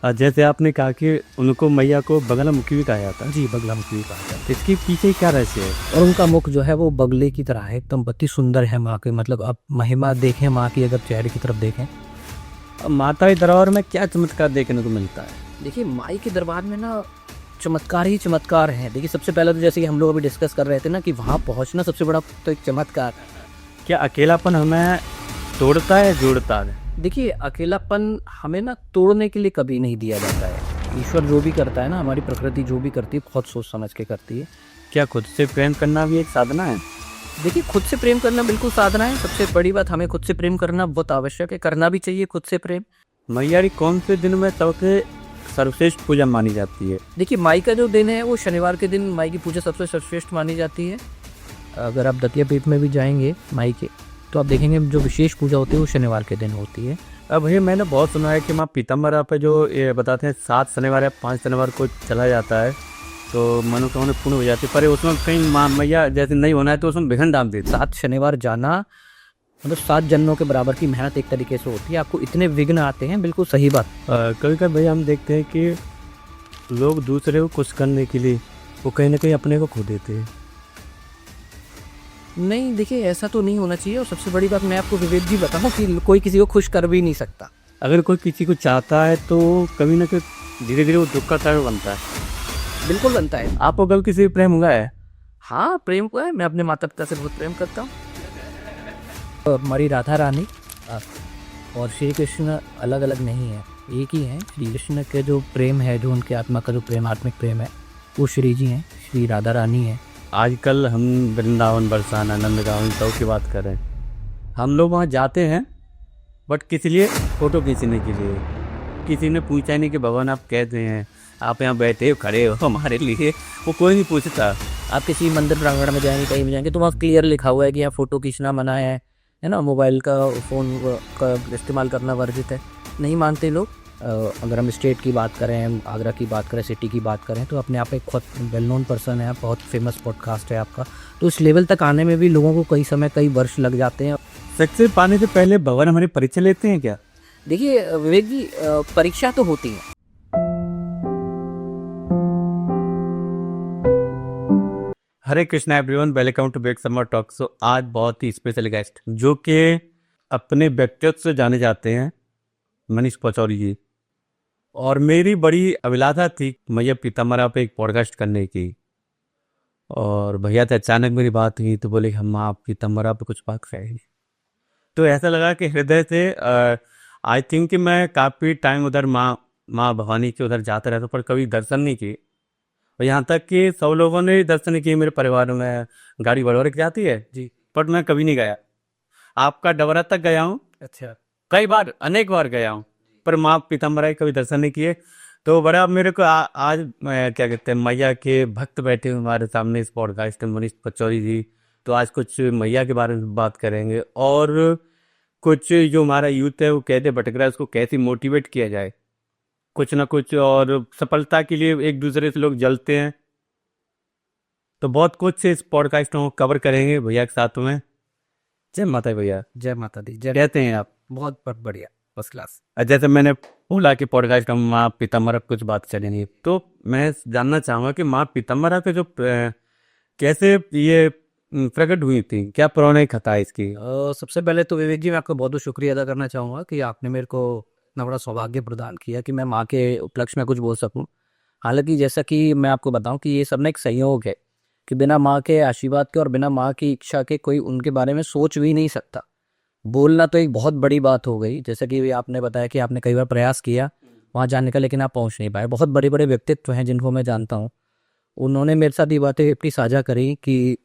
जैसे आपने कहा कि उनको मैया को बगलामुखी भी कहा जाता है, जी, बगलामुखी भी कहा जाता तो इसके पीछे क्या रहस्य है? है। और उनका मुख जो है वो बगले की तरह है, एकदम अति सुंदर है माँ के। मतलब आप महिमा देखें माँ की, अगर चेहरे की तरफ देखें। अब माता के दरबार में क्या चमत्कार देखने को मिलता है? देखिए माई के दरबार में ना चमत्कार ही चमत्कार हैं। देखिए सबसे पहले तो जैसे कि हम लोग अभी डिस्कस कर रहे थे ना कि वहाँ पहुँचना सबसे बड़ा तो एक चमत्कार है। क्या अकेलापन हमें तोड़ता है, जोड़ता है? देखिए अकेलापन हमें ना तोड़ने के लिए कभी नहीं दिया जाता है। ईश्वर जो भी करता है ना, हमारी प्रकृति जो भी करती है बहुत सोच समझ के करती है। क्या खुद से प्रेम करना भी एक साधना है? देखिए खुद से प्रेम करना बिल्कुल साधना है। सबसे बड़ी बात, हमें खुद से प्रेम करना बहुत आवश्यक है, करना भी चाहिए खुद से प्रेम। मैया की कौन से दिन में सबसे सर्वश्रेष्ठ पूजा मानी जाती है? देखिए माई का जो दिन है वो शनिवार के दिन माई की पूजा सबसे सर्वश्रेष्ठ मानी जाती है। अगर आप दतिया पीठ में भी जाएंगे माई के, तो आप देखेंगे जो विशेष पूजा होती है वो शनिवार के दिन होती है। अब भैया मैंने बहुत सुना है कि माँ पीताम्बरा पे जो ये बताते हैं 7 शनिवार या 5 शनिवार को चला जाता है तो मनोकामना पूर्ण हो जाती है, पर उसमें कहीं माँ मैया जैसे नहीं होना है तो उसमें विघ्न डाल देती है। 7 शनिवार जाना मतलब 7 जन्मों के बराबर की मेहनत एक तरीके से होती है। आपको इतने विघ्न आते हैं, बिल्कुल सही बात। कभी कभी भैया हम देखते हैं कि लोग दूसरे को खुश करने के लिए वो कहीं ना कहीं अपने को खो देते हैं। नहीं देखिए ऐसा तो नहीं होना चाहिए। और सबसे बड़ी बात मैं आपको विवेक जी बताऊँ कि कोई किसी को खुश कर भी नहीं सकता। अगर कोई किसी को चाहता है तो कभी ना कभी धीरे धीरे वो दुख का कारण बनता है। बिल्कुल बनता है। आपको कभी किसी से प्रेम हुआ है? हाँ प्रेम को है, मैं अपने माता पिता से बहुत प्रेम करता हूँ। हमारी राधा रानी और श्री कृष्ण अलग अलग नहीं है, एक ही हैं। श्री कृष्ण के जो प्रेम है, जो उनके आत्मा का जो प्रेम, आत्मिक प्रेम है, वो श्री जी हैं, श्री राधा रानी हैं। आजकल हम वृंदावन, बरसाना, नंदगांव इन सब की बात कर रहे हैं। हम लोग वहाँ जाते हैं बट किस लिए? फ़ोटो खींचने के लिए। किसी ने पूछा ही नहीं कि भगवान आप कहते हैं, आप यहाँ बैठे हो, खड़े हो हमारे लिए, वो कोई नहीं पूछता। आप किसी मंदिर प्रांगण में जाएंगे, कहीं भी जाएंगे, तो वहाँ क्लियर लिखा हुआ है कि यहाँ फ़ोटो खींचना मना है ना। मोबाइल का, फ़ोन का इस्तेमाल करना वर्जित है। नहीं मानते लोग। अगर हम स्टेट की बात करें, आगरा की बात करें, सिटी की बात करें, तो अपने आप एक बहुत वेल नोन पर्सन है, बहुत फेमस पॉडकास्ट है आपका। तो इस लेवल तक आने में भी लोगों को कई समय, कई वर्ष लग जाते हैं। सक्सेस पाने से पहले भगवान हमारी परीक्षा लेते हैं क्या? देखिए विवेक जी, परीक्षा तो होती है। Hare Krishna everyone, welcome to bake summer talk. So आज बहुत ही स्पेशल गेस्ट जो कि अपने व्यक्तित्व से जाने जाते हैं, मनीष पचौरी जी। और मेरी बड़ी अभिलाषा थी मैया पीताम्बरा पे एक पॉडकास्ट करने की, और भैया से अचानक मेरी बात हुई तो बोले हम आप पीताम्बरा पे कुछ बात करेंगे। तो ऐसा लगा कि हृदय से आई थिंक कि मैं काफ़ी टाइम उधर माँ भवानी के उधर जाता रहता, पर कभी दर्शन नहीं किए। और यहाँ तक कि सब लोगों ने दर्शन किए मेरे परिवार में, गाड़ी भरभर के जाती है जी। बट मैं कभी नहीं गया। आपका डबरा तक गया हूँ, अच्छा। कई बार, अनेक बार गया हूँ, पर माँ पीताम्बरा के कभी दर्शन नहीं किए। तो बड़ा मेरे को आज क्या कहते हैं, मैया के भक्त बैठे हुए हमारे सामने इस पॉडकास्ट में, मनीष पचौरी जी। तो आज कुछ मैया के बारे में बात करेंगे और कुछ जो हमारा यूथ है वो कैसे भटक रहा है, उसको कैसे मोटिवेट किया जाए, कुछ ना कुछ, और सफलता के लिए एक दूसरे से लोग जलते हैं। तो बहुत कुछ इस पॉडकास्ट में कवर करेंगे भैया के साथ में। जय माता दी भैया। जय माता दी। जय। कहते हैं आप? बहुत बढ़िया, फर्स्ट क्लास। जैसे मैंने बोला कि पॉडकास्ट में माँ पीताम्बरा कुछ बात चलेंगी, तो मैं जानना चाहूँगा कि माँ पीताम्बरा के जो कैसे ये प्रकट हुई थी, क्या पुरानी कथा है इसकी? सबसे पहले तो विवेक जी मैं आपका बहुत बहुत शुक्रिया अदा करना चाहूँगा कि आपने मेरे को इतना बड़ा सौभाग्य प्रदान किया कि मैं माँ के उपलक्ष्य में कुछ बोल सकूँ। हालांकि जैसा कि मैं आपको बताऊं कि ये सब ना एक संयोग है कि बिना माँ के आशीर्वाद के और बिना माँ की इच्छा के कोई उनके बारे में सोच भी नहीं सकता। बोलना तो एक बहुत बड़ी बात हो गई, जैसा कि आपने बताया कि आपने कई बार प्रयास किया वहाँ जाने का, लेकिन आप पहुँच नहीं पाए। बहुत बड़े बड़े व्यक्तित्व हैं जिनको मैं जानता हूँ, उन्होंने मेरे साथ ये बातें अपनी साझा करी कि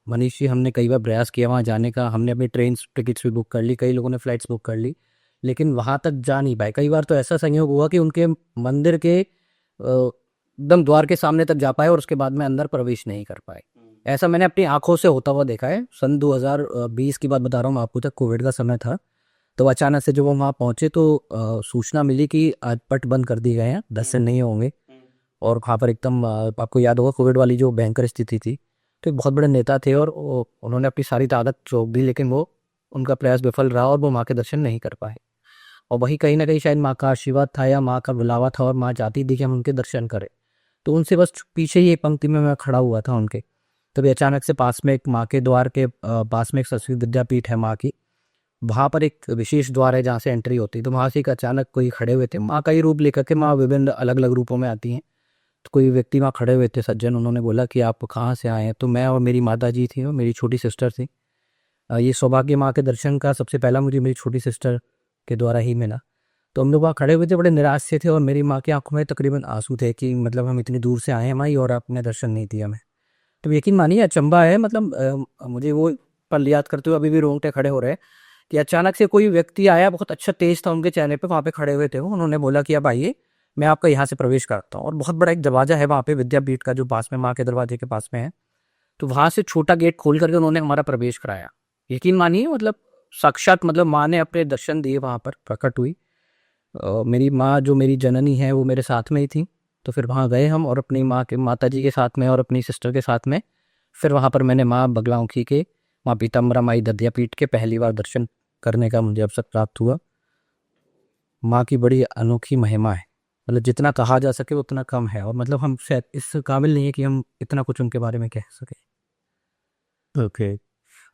मनीष जी हमने कई बार प्रयास किया वहाँ जाने का, हमने अपनी ट्रेन टिकट्स भी बुक कर ली, कई लोगों ने फ़्लाइट्स बुक कर ली, लेकिन वहाँ तक जा नहीं पाए। कई बार तो ऐसा संयोग हुआ कि उनके मंदिर के एकदम द्वार के सामने तक जा पाए और उसके बाद में अंदर प्रवेश नहीं कर पाए। ऐसा मैंने अपनी आंखों से होता हुआ देखा है। सन 2020 की बात बता रहा हूँ आपको, तक कोविड का समय था। तो अचानक से जब वो वहाँ पहुँचे तो सूचना मिली कि आज पट बंद कर दिए गए हैं, दर्शन नहीं होंगे। और वहाँ पर एकदम आपको याद होगा कोविड वाली जो भयंकर स्थिति थी। तो एक बहुत बड़े नेता थे और उन्होंने अपनी सारी ताकत झोंक दी, लेकिन वो उनका प्रयास विफल रहा और वो माँ के दर्शन नहीं कर पाए। और वही कहीं ना कहीं शायद माँ का आशीर्वाद था या माँ का बुलावा था और माँ चाहती थी कि हम उनके दर्शन करें। तो उनसे बस पीछे ही एक पंक्ति में मैं खड़ा हुआ था उनके। तभी अचानक से पास में एक माँ के द्वार के पास में एक संस्कृत विद्यापीठ है माँ की, वहाँ पर एक विशेष द्वार है जहाँ से एंट्री होती है। तो वहाँ से एक अचानक कोई खड़े हुए थे, माँ का ही रूप लेकर के, माँ विभिन्न अलग अलग रूपों में आती हैं। तो कोई व्यक्ति वहाँ खड़े हुए थे सज्जन, उन्होंने बोला कि आप कहाँ से आए हैं। तो मैं और मेरी माता जी थी और मेरी छोटी सिस्टर थी। ये सौभाग्य माँ के दर्शन का सबसे पहला मुझे मेरी छोटी सिस्टर के द्वारा ही मिला। तो हम लोग वहाँ खड़े हुए थे, बड़े निराश से थे और मेरी माँ की आंखों में तकरीबन आंसू थे कि मतलब हम इतनी दूर से आए हैं माँ और आपने दर्शन नहीं दिया हमें। तो यकीन मानिए अचंभा है, मतलब मुझे वो पल याद करते हुए अभी भी रोंगटे खड़े हो रहे हैं कि अचानक से कोई व्यक्ति आया, बहुत अच्छा तेज था उनके चेहरे पे, वहाँ पे खड़े हुए थे वो। उन्होंने बोला कि अब आइए, मैं आपका यहाँ से प्रवेश कराता हूँ। और बहुत बड़ा एक दरवाजा है वहाँ पे विद्यापीठ का जो पास में माँ के दरवाजे के पास में है। तो वहाँ से छोटा गेट खोल करके उन्होंने हमारा प्रवेश कराया। यकीन मानिए मतलब साक्षात मतलब माँ ने अपने दर्शन दिए, वहाँ पर प्रकट हुई। मेरी माँ जो मेरी जननी है वो मेरे साथ में ही थी। तो फिर वहाँ गए हम और अपनी माँ के माता जी के साथ में और अपनी सिस्टर के साथ में फिर वहाँ पर मैंने माँ बगलामुखी के, माँ पीताम्बरा माई दधियापीठ के पहली बार दर्शन करने का मुझे अवसर प्राप्त हुआ। माँ की बड़ी अनोखी महिमा है, मतलब जितना कहा जा सके उतना कम है। और मतलब हम शायद इस काबिल नहीं है कि हम इतना कुछ उनके बारे में कह सके। ओके।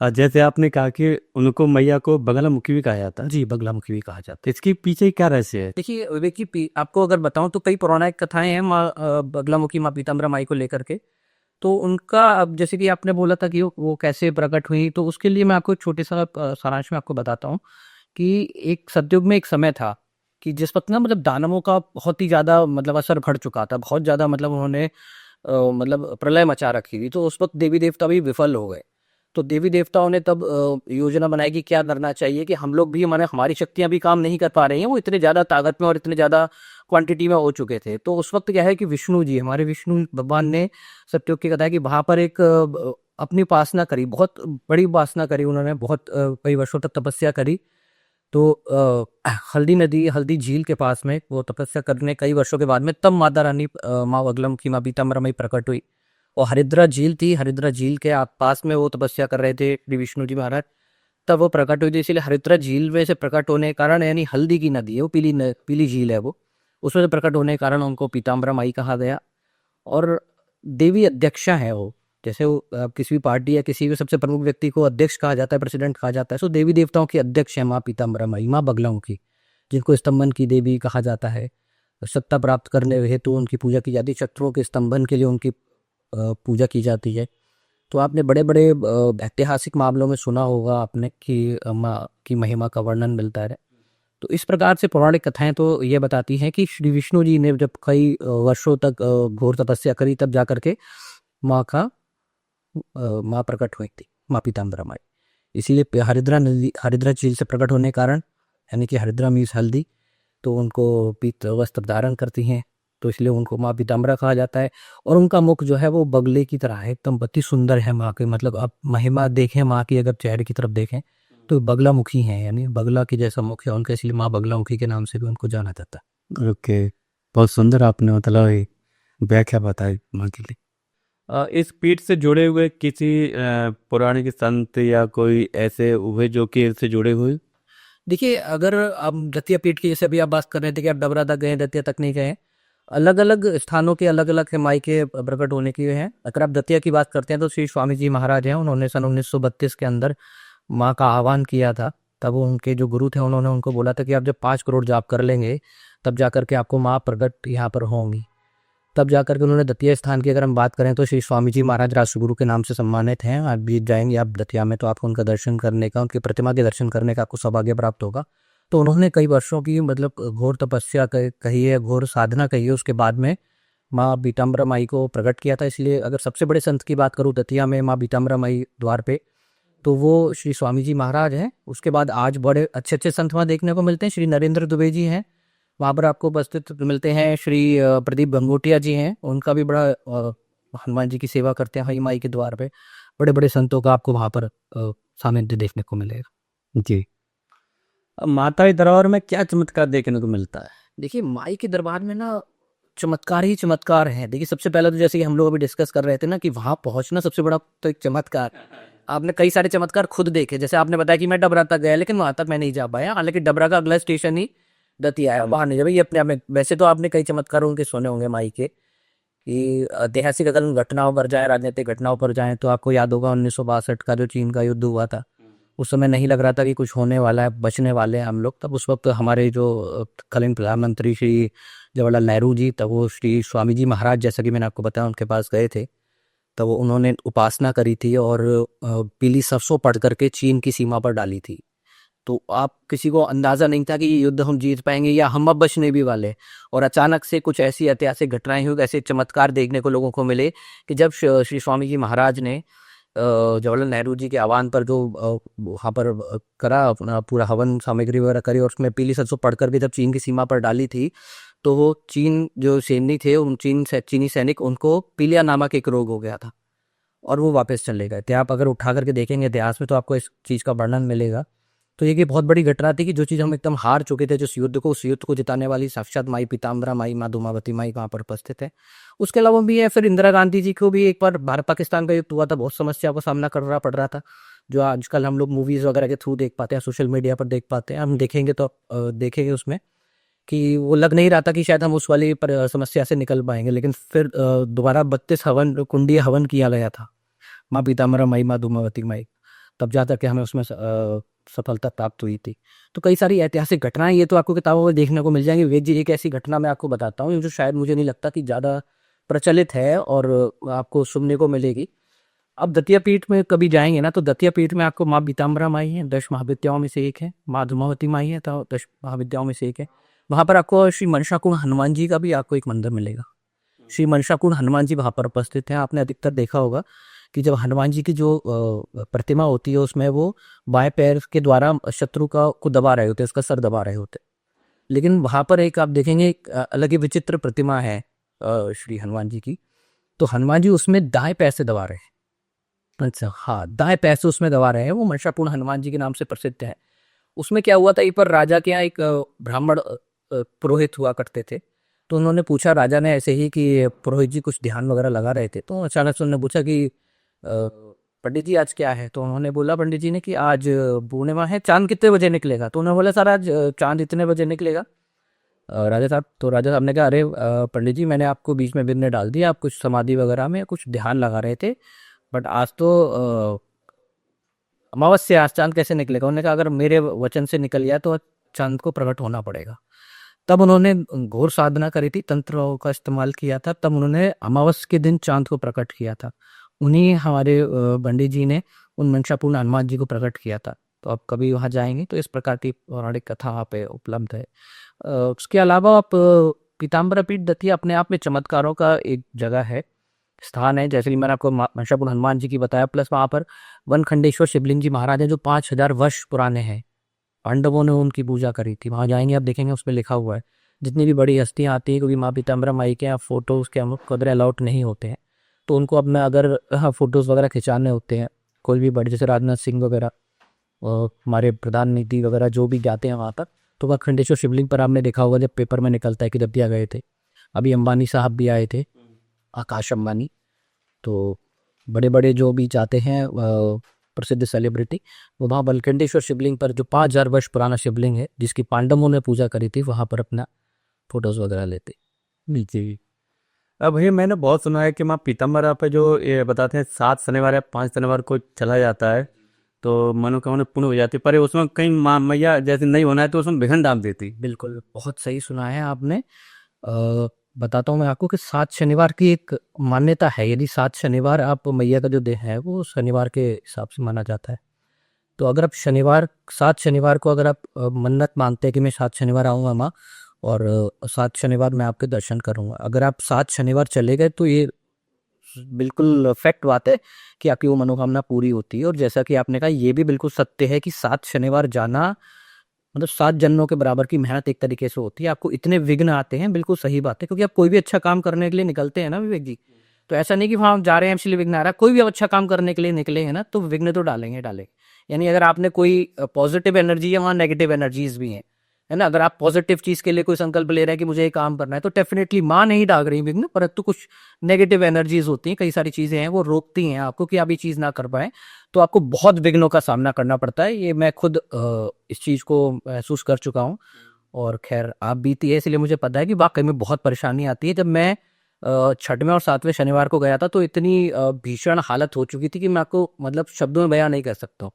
जैसे आपने कहा कि उनको मैया को बगलामुखी भी कहा जाता है, जी, बगलामुखी भी कहा जाता है। इसके पीछे क्या रहस्य है? देखिए विवेक जी, आपको अगर बताऊं तो कई पौराणिक कथाएं हैं माँ बगलामुखी माँ पीताम्बरा माई को लेकर के। तो उनका, अब जैसे कि आपने बोला था कि वो कैसे प्रकट हुई, तो उसके लिए मैं आपको एक छोटे सा सारांश में आपको बताता हूँ कि एक सतयुग में एक समय था कि जिस वक्त ना मतलब दानवों का बहुत ही ज़्यादा मतलब असर बढ़ चुका था, बहुत ज़्यादा मतलब उन्होंने मतलब प्रलय मचा रखी थी। तो उस वक्त देवी देवता भी विफल हो गए। तो देवी देवताओं ने तब योजना बनाई कि क्या करना चाहिए कि हम लोग भी, माने हमारी शक्तियां भी काम नहीं कर पा रही हैं, वो इतने ज़्यादा ताकत में और इतने ज़्यादा क्वांटिटी में हो चुके थे। तो उस वक्त क्या है कि विष्णु जी, हमारे विष्णु भगवान ने सत्योग की कथा है कि वहाँ पर एक अपनी उपासना करी, बहुत बड़ी उपासना करी उन्होंने, बहुत कई वर्षों तक तपस्या करी। तो हल्दी नदी, हल्दी झील के पास में वो तपस्या करने कई वर्षों के बाद में तब माता रानी माँ बगलम की माँ पीताम्बरा माई प्रकट हुई। और हरिद्रा झील थी, हरिद्रा झील के पास में वो तपस्या कर रहे थे श्री विष्णु जी महाराज, तब वो प्रकट हुई थी। इसीलिए हरिद्रा झील में से प्रकट होने के कारण, यानी हल्दी की नदी है वो, पीली झील है वो, उसमें से प्रकट होने के कारण उनको पीताम्बरा माई कहा गया। और देवी अध्यक्षा है वो, जैसे वो किसी भी पार्टी या किसी भी सबसे प्रमुख व्यक्ति को अध्यक्ष कहा जाता है, प्रेसिडेंट कहा जाता है, सो देवी देवताओं की अध्यक्ष है माँ पीताम्बरा माई, माँ बगलामुखी, जिनको स्तंभन की देवी कहा जाता है। सत्ता प्राप्त करने हेतु उनकी पूजा की जाती है, शत्रुओं के स्तंभन के लिए उनकी पूजा की जाती है। तो आपने बड़े बड़े ऐतिहासिक मामलों में सुना होगा आपने कि माँ की महिमा का वर्णन मिलता है। तो इस प्रकार से पौराणिक कथाएं तो ये बताती हैं कि श्री विष्णु जी ने जब कई वर्षों तक घोर तपस्या करी, तब जाकर के माँ का माँ प्रकट हुई थी, माँ पीताम्बरा माई। इसीलिए हरिद्रा नदी, हरिद्रा झील से प्रकट होने के कारण, यानी कि हरिद्रा मीन्स हल्दी, तो उनको पीत वस्त्र धारण करती हैं, तो इसलिए उनको माँ पीताम्बरा कहा जाता है। और उनका मुख जो है वो बगले की तरह है, एकदम अति सुंदर है माँ के, मतलब आप महिमा देखें माँ की, अगर चेहरे की तरफ देखें तो बगला मुखी है, यानी बगला की जैसा मुख है उनका, इसलिए माँ बगला मुखी के नाम से भी उनको जाना जाता है। ओके, बहुत सुंदर आपने मतलब ये व्याख्या बताई माँ के लिए। इस पीठ से जुड़े हुए किसी पौराणिक संत या कोई ऐसे हुए जो कि इससे जुड़े हुए? देखिए अगर आप दतिया पीठ की, जैसे अभी आप बात कर रहे थे कि आप डबरा तक गए, दतिया तक नहीं गए, अलग अलग स्थानों के अलग अलग माई के प्रकट होने की है। अगर आप दतिया की बात करते हैं तो श्री स्वामी जी महाराज हैं, उन्होंने सन 1932 के अंदर माँ का आह्वान किया था। तब उनके जो गुरु थे उन्होंने उनको बोला था कि आप जब 5 करोड़ जाप कर लेंगे तब जाकर के आपको माँ प्रकट यहाँ पर होंगी। तब जाकर के उन्होंने दतिया स्थान की अगर हम बात करें तो श्री स्वामी जी महाराज राष्ट्रगुरु के नाम से सम्मानित हैं। आप भी जाएंगे आप दतिया में तो आपको उनका दर्शन करने का, उनकी प्रतिमा के दर्शन करने का आपको सौभाग्य प्राप्त होगा। तो उन्होंने कई वर्षों की मतलब घोर तपस्या कही है, घोर साधना कही है, उसके बाद में माँ पीताम्बरा माई को प्रकट किया था। इसलिए अगर सबसे बड़े संत की बात करूँ दतिया में माँ पीताम्बरा माई द्वार पे, तो वो श्री स्वामी जी महाराज हैं। उसके बाद आज बड़े अच्छे अच्छे संत वहाँ देखने को मिलते हैं। श्री नरेंद्र दुबे जी हैं वहाँ पर आपको उपस्थित मिलते हैं। श्री प्रदीप गंगोटिया जी हैं, उनका भी बड़ा हनुमान जी की सेवा करते हैं हई माई के द्वार पे। बड़े बड़े संतों का आपको वहाँ पर सानिध्य देखने को मिलेगा। जी। अब माता के दरबार में क्या चमत्कार देखने को मिलता है? देखिए माई के दरबार में ना चमत्कार ही चमत्कार है। देखिए सबसे पहले तो जैसे कि हम लोग अभी डिस्कस कर रहे थे ना कि वहाँ पहुँचना सबसे बड़ा तो एक चमत्कार। आपने कई सारे चमत्कार खुद देखे, जैसे आपने बताया कि मैं डबरा तक गया लेकिन वहाँ तक मैं नहीं जा पाया, हालांकि डबरा का अगला स्टेशन ही दतिया आया बाहर नहीं, जब ये अपने आप में, वैसे तो आपने कई चमत्कार उनके सुने होंगे माई के, कि ऐतिहासिक अगर घटनाओं पर जाए, राजनीतिक घटनाओं पर जाएं, तो आपको याद होगा 1962 का जो चीन का युद्ध हुआ था। उस समय नहीं लग रहा था कि कुछ होने वाला है, बचने वाले हैं हम लोग। तब उस वक्त हमारे जो तत्कालीन प्रधानमंत्री श्री जवाहरलाल नेहरू जी, तब वो श्री स्वामी जी महाराज, जैसा कि मैंने आपको बताया, उनके पास गए थे। तब उन्होंने उपासना करी थी और पीली सरसों पढ़ करके चीन की सीमा पर डाली थी। तो आप किसी को अंदाजा नहीं था कि ये युद्ध हम जीत पाएंगे या हम अब बचने भी वाले। और अचानक से कुछ ऐसी ऐतिहासिक घटनाएं हुई, ऐसे चमत्कार देखने को लोगों को मिले, कि जब श्री स्वामी जी महाराज ने जवाहरलाल नेहरू जी के आह्वान पर जो वहाँ पर करा, अपना पूरा हवन सामग्री वगैरह करी, और उसमें पीली सरसों पढ़कर भी जब चीन की सीमा पर डाली थी, तो वो चीन जो सैनिक थे, उन चीनी सैनिक, उनको पीलिया नामक एक रोग हो गया था और वो वापस चले गए थे। आप अगर उठा करके देखेंगे इतिहास में, तो आपको इस चीज़ का वर्णन मिलेगा। तो ये बहुत बड़ी घटना थी कि जो चीज़ हम एकदम हार चुके थे, जो उस युद्ध को जिताने वाली साक्षात माई पीताम्बरा माई, माँ धूमावती माई वहाँ पर उपस्थित है। उसके अलावा भी है, फिर इंदिरा गांधी जी को भी एक बार भारत पाकिस्तान का युद्ध हुआ था, बहुत समस्या का सामना करना पड़ रहा था, जो आजकल हम लोग मूवीज़ वगैरह के थ्रू देख पाते हैं, सोशल मीडिया पर देख पाते हैं। हम देखेंगे तो देखेंगे उसमें कि वो लग नहीं रहा था कि शायद हम उस वाली समस्या से निकल पाएंगे। लेकिन फिर दोबारा 32 हवन कुंडीय हवन किया गया था, माँ पीताम्बरा माई, माँ धूमावती माई, तब जा करके हमें उसमें सफलता प्राप्त हुई थी। तो कई सारी ऐतिहासिक घटनाएं ये तो आपको किताबों में देखने को मिल जाएंगी। विवेक जी, एक ऐसी घटना मैं आपको बताता हूँ जो शायद मुझे नहीं लगता कि ज़्यादा प्रचलित है और आपको सुनने को मिलेगी। अब दतिया पीठ में कभी जाएंगे ना, तो दतिया पीठ में आपको माँ पीताम्बरा माई है, 10 महाविद्याओं में से एक है, माँ धूमावती माई है, तो 10 महाविद्याओं में से एक है। वहाँ पर आपको श्री मनसाकुंड हनुमान जी का भी आपको एक मंदिर मिलेगा। श्री मनसाकुंड हनुमान जी वहाँ पर उपस्थित हैं। आपने अधिकतर देखा होगा कि जब हनुमान जी की जो प्रतिमा होती है, उसमें वो बाएं पैर के द्वारा शत्रु को दबा रहे होते हैं, उसका सर दबा रहे होते हैं। लेकिन वहाँ पर एक आप देखेंगे, एक अलग ही विचित्र प्रतिमा है श्री हनुमान जी की। तो हनुमान जी उसमें दाएं पैर से दबा रहे हैं। अच्छा, हाँ, दाएं पैर से उसमें दबा रहे हैं। वो मनसापूर्ण हनुमान जी के नाम से प्रसिद्ध है। उसमें क्या हुआ था, एक बार राजा के यहाँ एक ब्राह्मण पुरोहित हुआ करते थे। तो उन्होंने पूछा, राजा ने ऐसे ही, कि पुरोहित जी कुछ ध्यान वगैरह लगा रहे थे, तो अचानक से उन्होंने पूछा कि पंडित जी आज क्या है। तो उन्होंने बोला पंडित जी ने कि आज पूर्णिमा है, चांद कितने बजे निकलेगा। तो उन्होंने बोला सर आज चांद इतने बजे निकलेगा। राजा साहब ने कहा, अरे पंडित जी, मैंने आपको बीच में विघ्न डाल दिया, आप कुछ समाधि वगैरह में कुछ ध्यान लगा रहे थे, बट आज तो अमावस्या, आज चांद कैसे निकलेगा। उन्होंने कहा, अगर मेरे वचन से निकल गया तो चांद को प्रकट होना पड़ेगा। तब उन्होंने घोर साधना करी थी, तंत्रों का इस्तेमाल किया था, तब उन्होंने अमावस्या के दिन चांद को प्रकट किया था। उन्हीं हमारे पंडित जी ने उन मनसापूर्ण हनुमान जी को प्रकट किया था। तो आप कभी वहाँ जाएंगे तो इस प्रकार की पौराणिक कथा वहाँ पे उपलब्ध है। उसके अलावा आप पीताम्बरा पीठ दतिया अपने आप में चमत्कारों का एक जगह है, स्थान है, जैसे कि मैंने आपको मनसापूर्ण हनुमान जी की बताया। प्लस वहाँ पर वनखंडेश्वर शिवलिंग जी महाराज हैं, जो 5000 वर्ष पुराने हैं। पांडवों ने उनकी पूजा करी थी। वहाँ जाएंगे, आप देखेंगे उसमें लिखा हुआ है। जितनी भी बड़ी हस्तियाँ आती हैं, क्योंकि माँ पीताम्बरा माई के यहाँ फोटोज़ के हम कदर अलाउड नहीं होते हैं, तो उनको अपना अगर फोटोज़ वगैरह खिंचाने होते हैं, कोई भी बड़े, जैसे राजनाथ सिंह वगैरह, हमारे प्रधानमंत्री वगैरह जो भी जाते हैं वहाँ पर, तो वह खंडेश्वर शिवलिंग पर आपने देखा होगा, जब पेपर में निकलता है कि दतिया गए थे। अभी अंबानी साहब भी आए थे, आकाश अंबानी। तो बड़े बड़े जो भी जाते हैं प्रसिद्ध सेलिब्रिटी, वो वहाँ बलखंडेश्वर शिवलिंग पर, जो 5000 वर्ष पुराना शिवलिंग है, जिसकी पांडवों ने पूजा करी थी, वहाँ पर अपना फोटोज़ वगैरह लेते। नीचे अब भैया मैंने बहुत सुना है कि माँ पीताम्बरा पे जो ये बताते हैं 7 शनिवार या 5 शनिवार को चला जाता है तो मनोकामना पूर्ण हो जाती है, पर उसमें कहीं माँ मैया जैसे नहीं होना है तो उसमें विघ्न डाल देती। बिल्कुल, बहुत सही सुना है आपने। बताता हूँ मैं आपको कि 7 शनिवार की एक मान्यता है। यदि 7 शनिवार आप मैया का जो दिन है वो शनिवार के हिसाब से माना जाता है। तो अगर आप 7 शनिवार को अगर आप मन्नत मांगते हैं कि मैं 7 शनिवार आऊँगा माँ, और 7 शनिवार मैं आपके दर्शन करूँगा, अगर आप 7 शनिवार चले गए तो ये बिल्कुल फैक्ट बात है कि आपकी वो मनोकामना पूरी होती है। और जैसा कि आपने कहा, ये भी बिल्कुल सत्य है कि 7 शनिवार जाना मतलब 7 जन्मों के बराबर की मेहनत एक तरीके से होती है। आपको इतने विघ्न आते हैं, बिल्कुल सही बात है, क्योंकि आप कोई भी अच्छा काम करने के लिए निकलते हैं ना विवेक जी, तो ऐसा नहीं कि वहाँ जा रहे हैं इसलिए विघ्न आ रहा है। कोई भी आप अच्छा काम करने के लिए निकले हैं ना, तो विघ्न तो डालेंगे डालेंगे। यानी अगर आपने कोई पॉजिटिव एनर्जी है, वहाँ नेगेटिव एनर्जीज भी हैं, है ना। अगर आप पॉजिटिव चीज के लिए कोई संकल्प ले रहे हैं कि मुझे ये काम करना है, तो डेफिनेटली माँ नहीं डाल रही विघ्न, परंतु कुछ नेगेटिव एनर्जीज होती हैं, कई सारी चीजें हैं वो रोकती हैं आपको कि आप ये चीज ना कर पाए। तो आपको बहुत विघ्नों का सामना करना पड़ता है। ये मैं खुद इस चीज को महसूस कर चुका हूँ। और खैर आप बीती है, इसलिए मुझे पता है कि वाकई में बहुत परेशानी आती है। जब मैं छठवें और सातवें शनिवार को गया था तो इतनी भीषण हालत हो चुकी थी कि मैं आपको मतलब शब्दों में बयां नहीं कर सकता हूँ।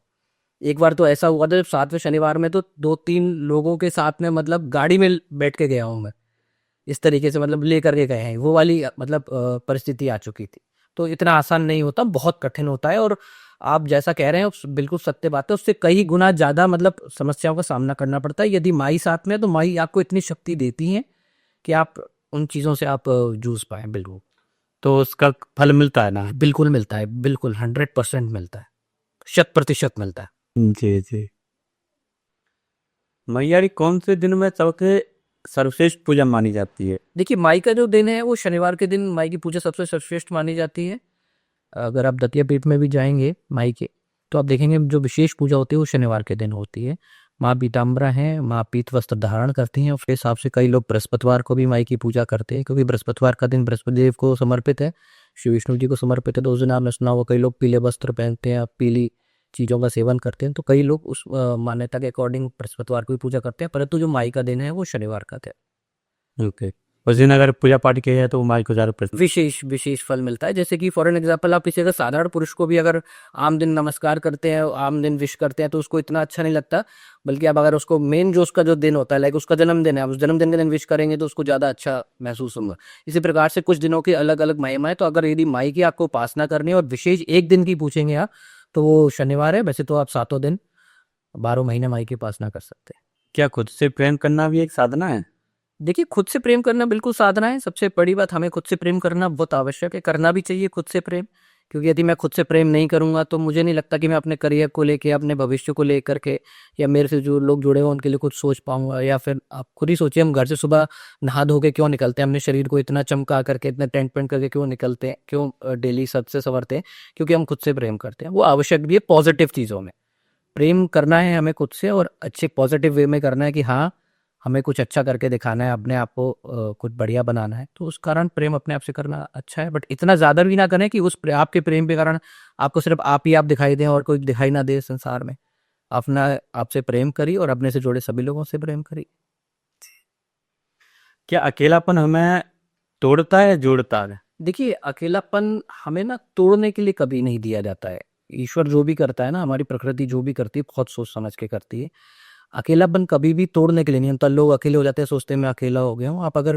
एक बार तो ऐसा हुआ था जब सातवें शनिवार में तो 2-3 लोगों के साथ में मतलब गाड़ी में बैठ के गया हूँ मैं, इस तरीके से मतलब लेकर के गए हैं, वो वाली मतलब परिस्थिति आ चुकी थी। तो इतना आसान नहीं होता, बहुत कठिन होता है। और आप जैसा कह रहे हैं बिल्कुल सत्य बात है, उससे कई गुना ज़्यादा मतलब समस्याओं का सामना करना पड़ता है। यदि माई साथ में है तो माई आपको इतनी शक्ति देती है कि आप उन चीज़ों से आप जूझ पाए। बिल्कुल तो उसका फल मिलता है ना? बिल्कुल मिलता है, बिल्कुल 100% मिलता है, 100% मिलता है। जी जी। मैया कौन से दिन में सबसे सर्वश्रेष्ठ पूजा मानी जाती है? देखिए माई का जो दिन है वो शनिवार के दिन माई की पूजा सबसे सर्वश्रेष्ठ मानी जाती है। अगर आप दतिया पीठ में भी जाएंगे माई के, तो आप देखेंगे जो विशेष पूजा होती है वो शनिवार के दिन होती है। माँ पीताम्बरा हैं, माँ पीत वस्त्र धारण करती हैं, और उसके हिसाब से कई लोग बृहस्पतिवार को भी माई की पूजा करते हैं, क्योंकि बृहस्पतिवार का दिन बृहस्पति देव को समर्पित है, श्री विष्णु जी को समर्पित है। तो उस दिन आपने सुना होगा कई लोग पीले वस्त्र पहनते हैं, पीली चीज़ों का सेवन करते हैं। तो कई लोग उस मान्यता के अकॉर्डिंग बृहस्पतिवार को भी पूजा करते हैं, परंतु जो माई का दिन है वो शनिवार का है। ओके। उस दिन अगर पूजा पाठ किया जाए तो वो माई को ज़्यादा प्रसन्न। विशेष विशेष फल मिलता है। जैसे कि फॉर एन एग्जाम्पल आप किसी अगर साधारण पुरुष को भी अगर आम दिन नमस्कार करते हैं, आम दिन विश करते हैं, तो उसको इतना अच्छा नहीं लगता। बल्कि आप अगर उसको मेन जो उसका जो दिन होता है, लाइक उसका जन्मदिन है, आप उस जन्मदिन के दिन विश करेंगे तो उसको ज़्यादा अच्छा महसूस होगा। इसी प्रकार से कुछ दिनों की अलग अलग महिमा है। तो अगर यदि माई की आपको उपासना करनी है और विशेष एक दिन की पूछेंगे आप, तो वो शनिवार है। वैसे तो आप 7 दिन 12 महीने माई की उपासना कर सकते हैं। क्या खुद से प्रेम करना भी एक साधना है? देखिए खुद से प्रेम करना बिल्कुल साधना है। सबसे बड़ी बात, हमें खुद से प्रेम करना बहुत आवश्यक है, करना भी चाहिए खुद से प्रेम। क्योंकि यदि मैं खुद से प्रेम नहीं करूंगा तो मुझे नहीं लगता कि मैं अपने करियर को लेके, अपने भविष्य को लेकर के, या मेरे से जो लोग जुड़े हुए उनके लिए कुछ सोच पाऊंगा। या फिर आप खुद ही सोचिए, हम घर से सुबह नहा धो के क्यों निकलते हैं, अपने शरीर को इतना चमका करके, इतना टेंट पेंट करके क्यों निकलते हैं, क्यों डेली सज से संवरते हैं? क्योंकि हम खुद से प्रेम करते हैं। वो आवश्यक भी है पॉजिटिव चीज़ों में। प्रेम करना है हमें खुद से, और अच्छे पॉजिटिव वे में करना है कि हाँ हमें कुछ अच्छा करके दिखाना है, अपने आप को कुछ बढ़िया बनाना है। तो उस कारण प्रेम अपने आप से करना अच्छा है, बट इतना ज़्यादा भी ना करें कि आपके प्रेम के कारण आपको सिर्फ आप ही आप दिखाई दें और कोई दिखाई ना दे संसार में। अपना आपसे प्रेम करिए और अपने से जुड़े सभी लोगों से प्रेम करिए। क्या अकेलापन हमें तोड़ता है या जोड़ता है? देखिए अकेलापन हमें ना तोड़ने के लिए कभी नहीं दिया जाता है। ईश्वर जो भी करता है ना, हमारी प्रकृति जो भी करती है बहुत सोच समझ के करती है। अकेलापन कभी भी तोड़ने के लिए नहीं होता। लोग अकेले हो जाते हैं, सोचते हैं मैं अकेला हो गया हूँ। आप अगर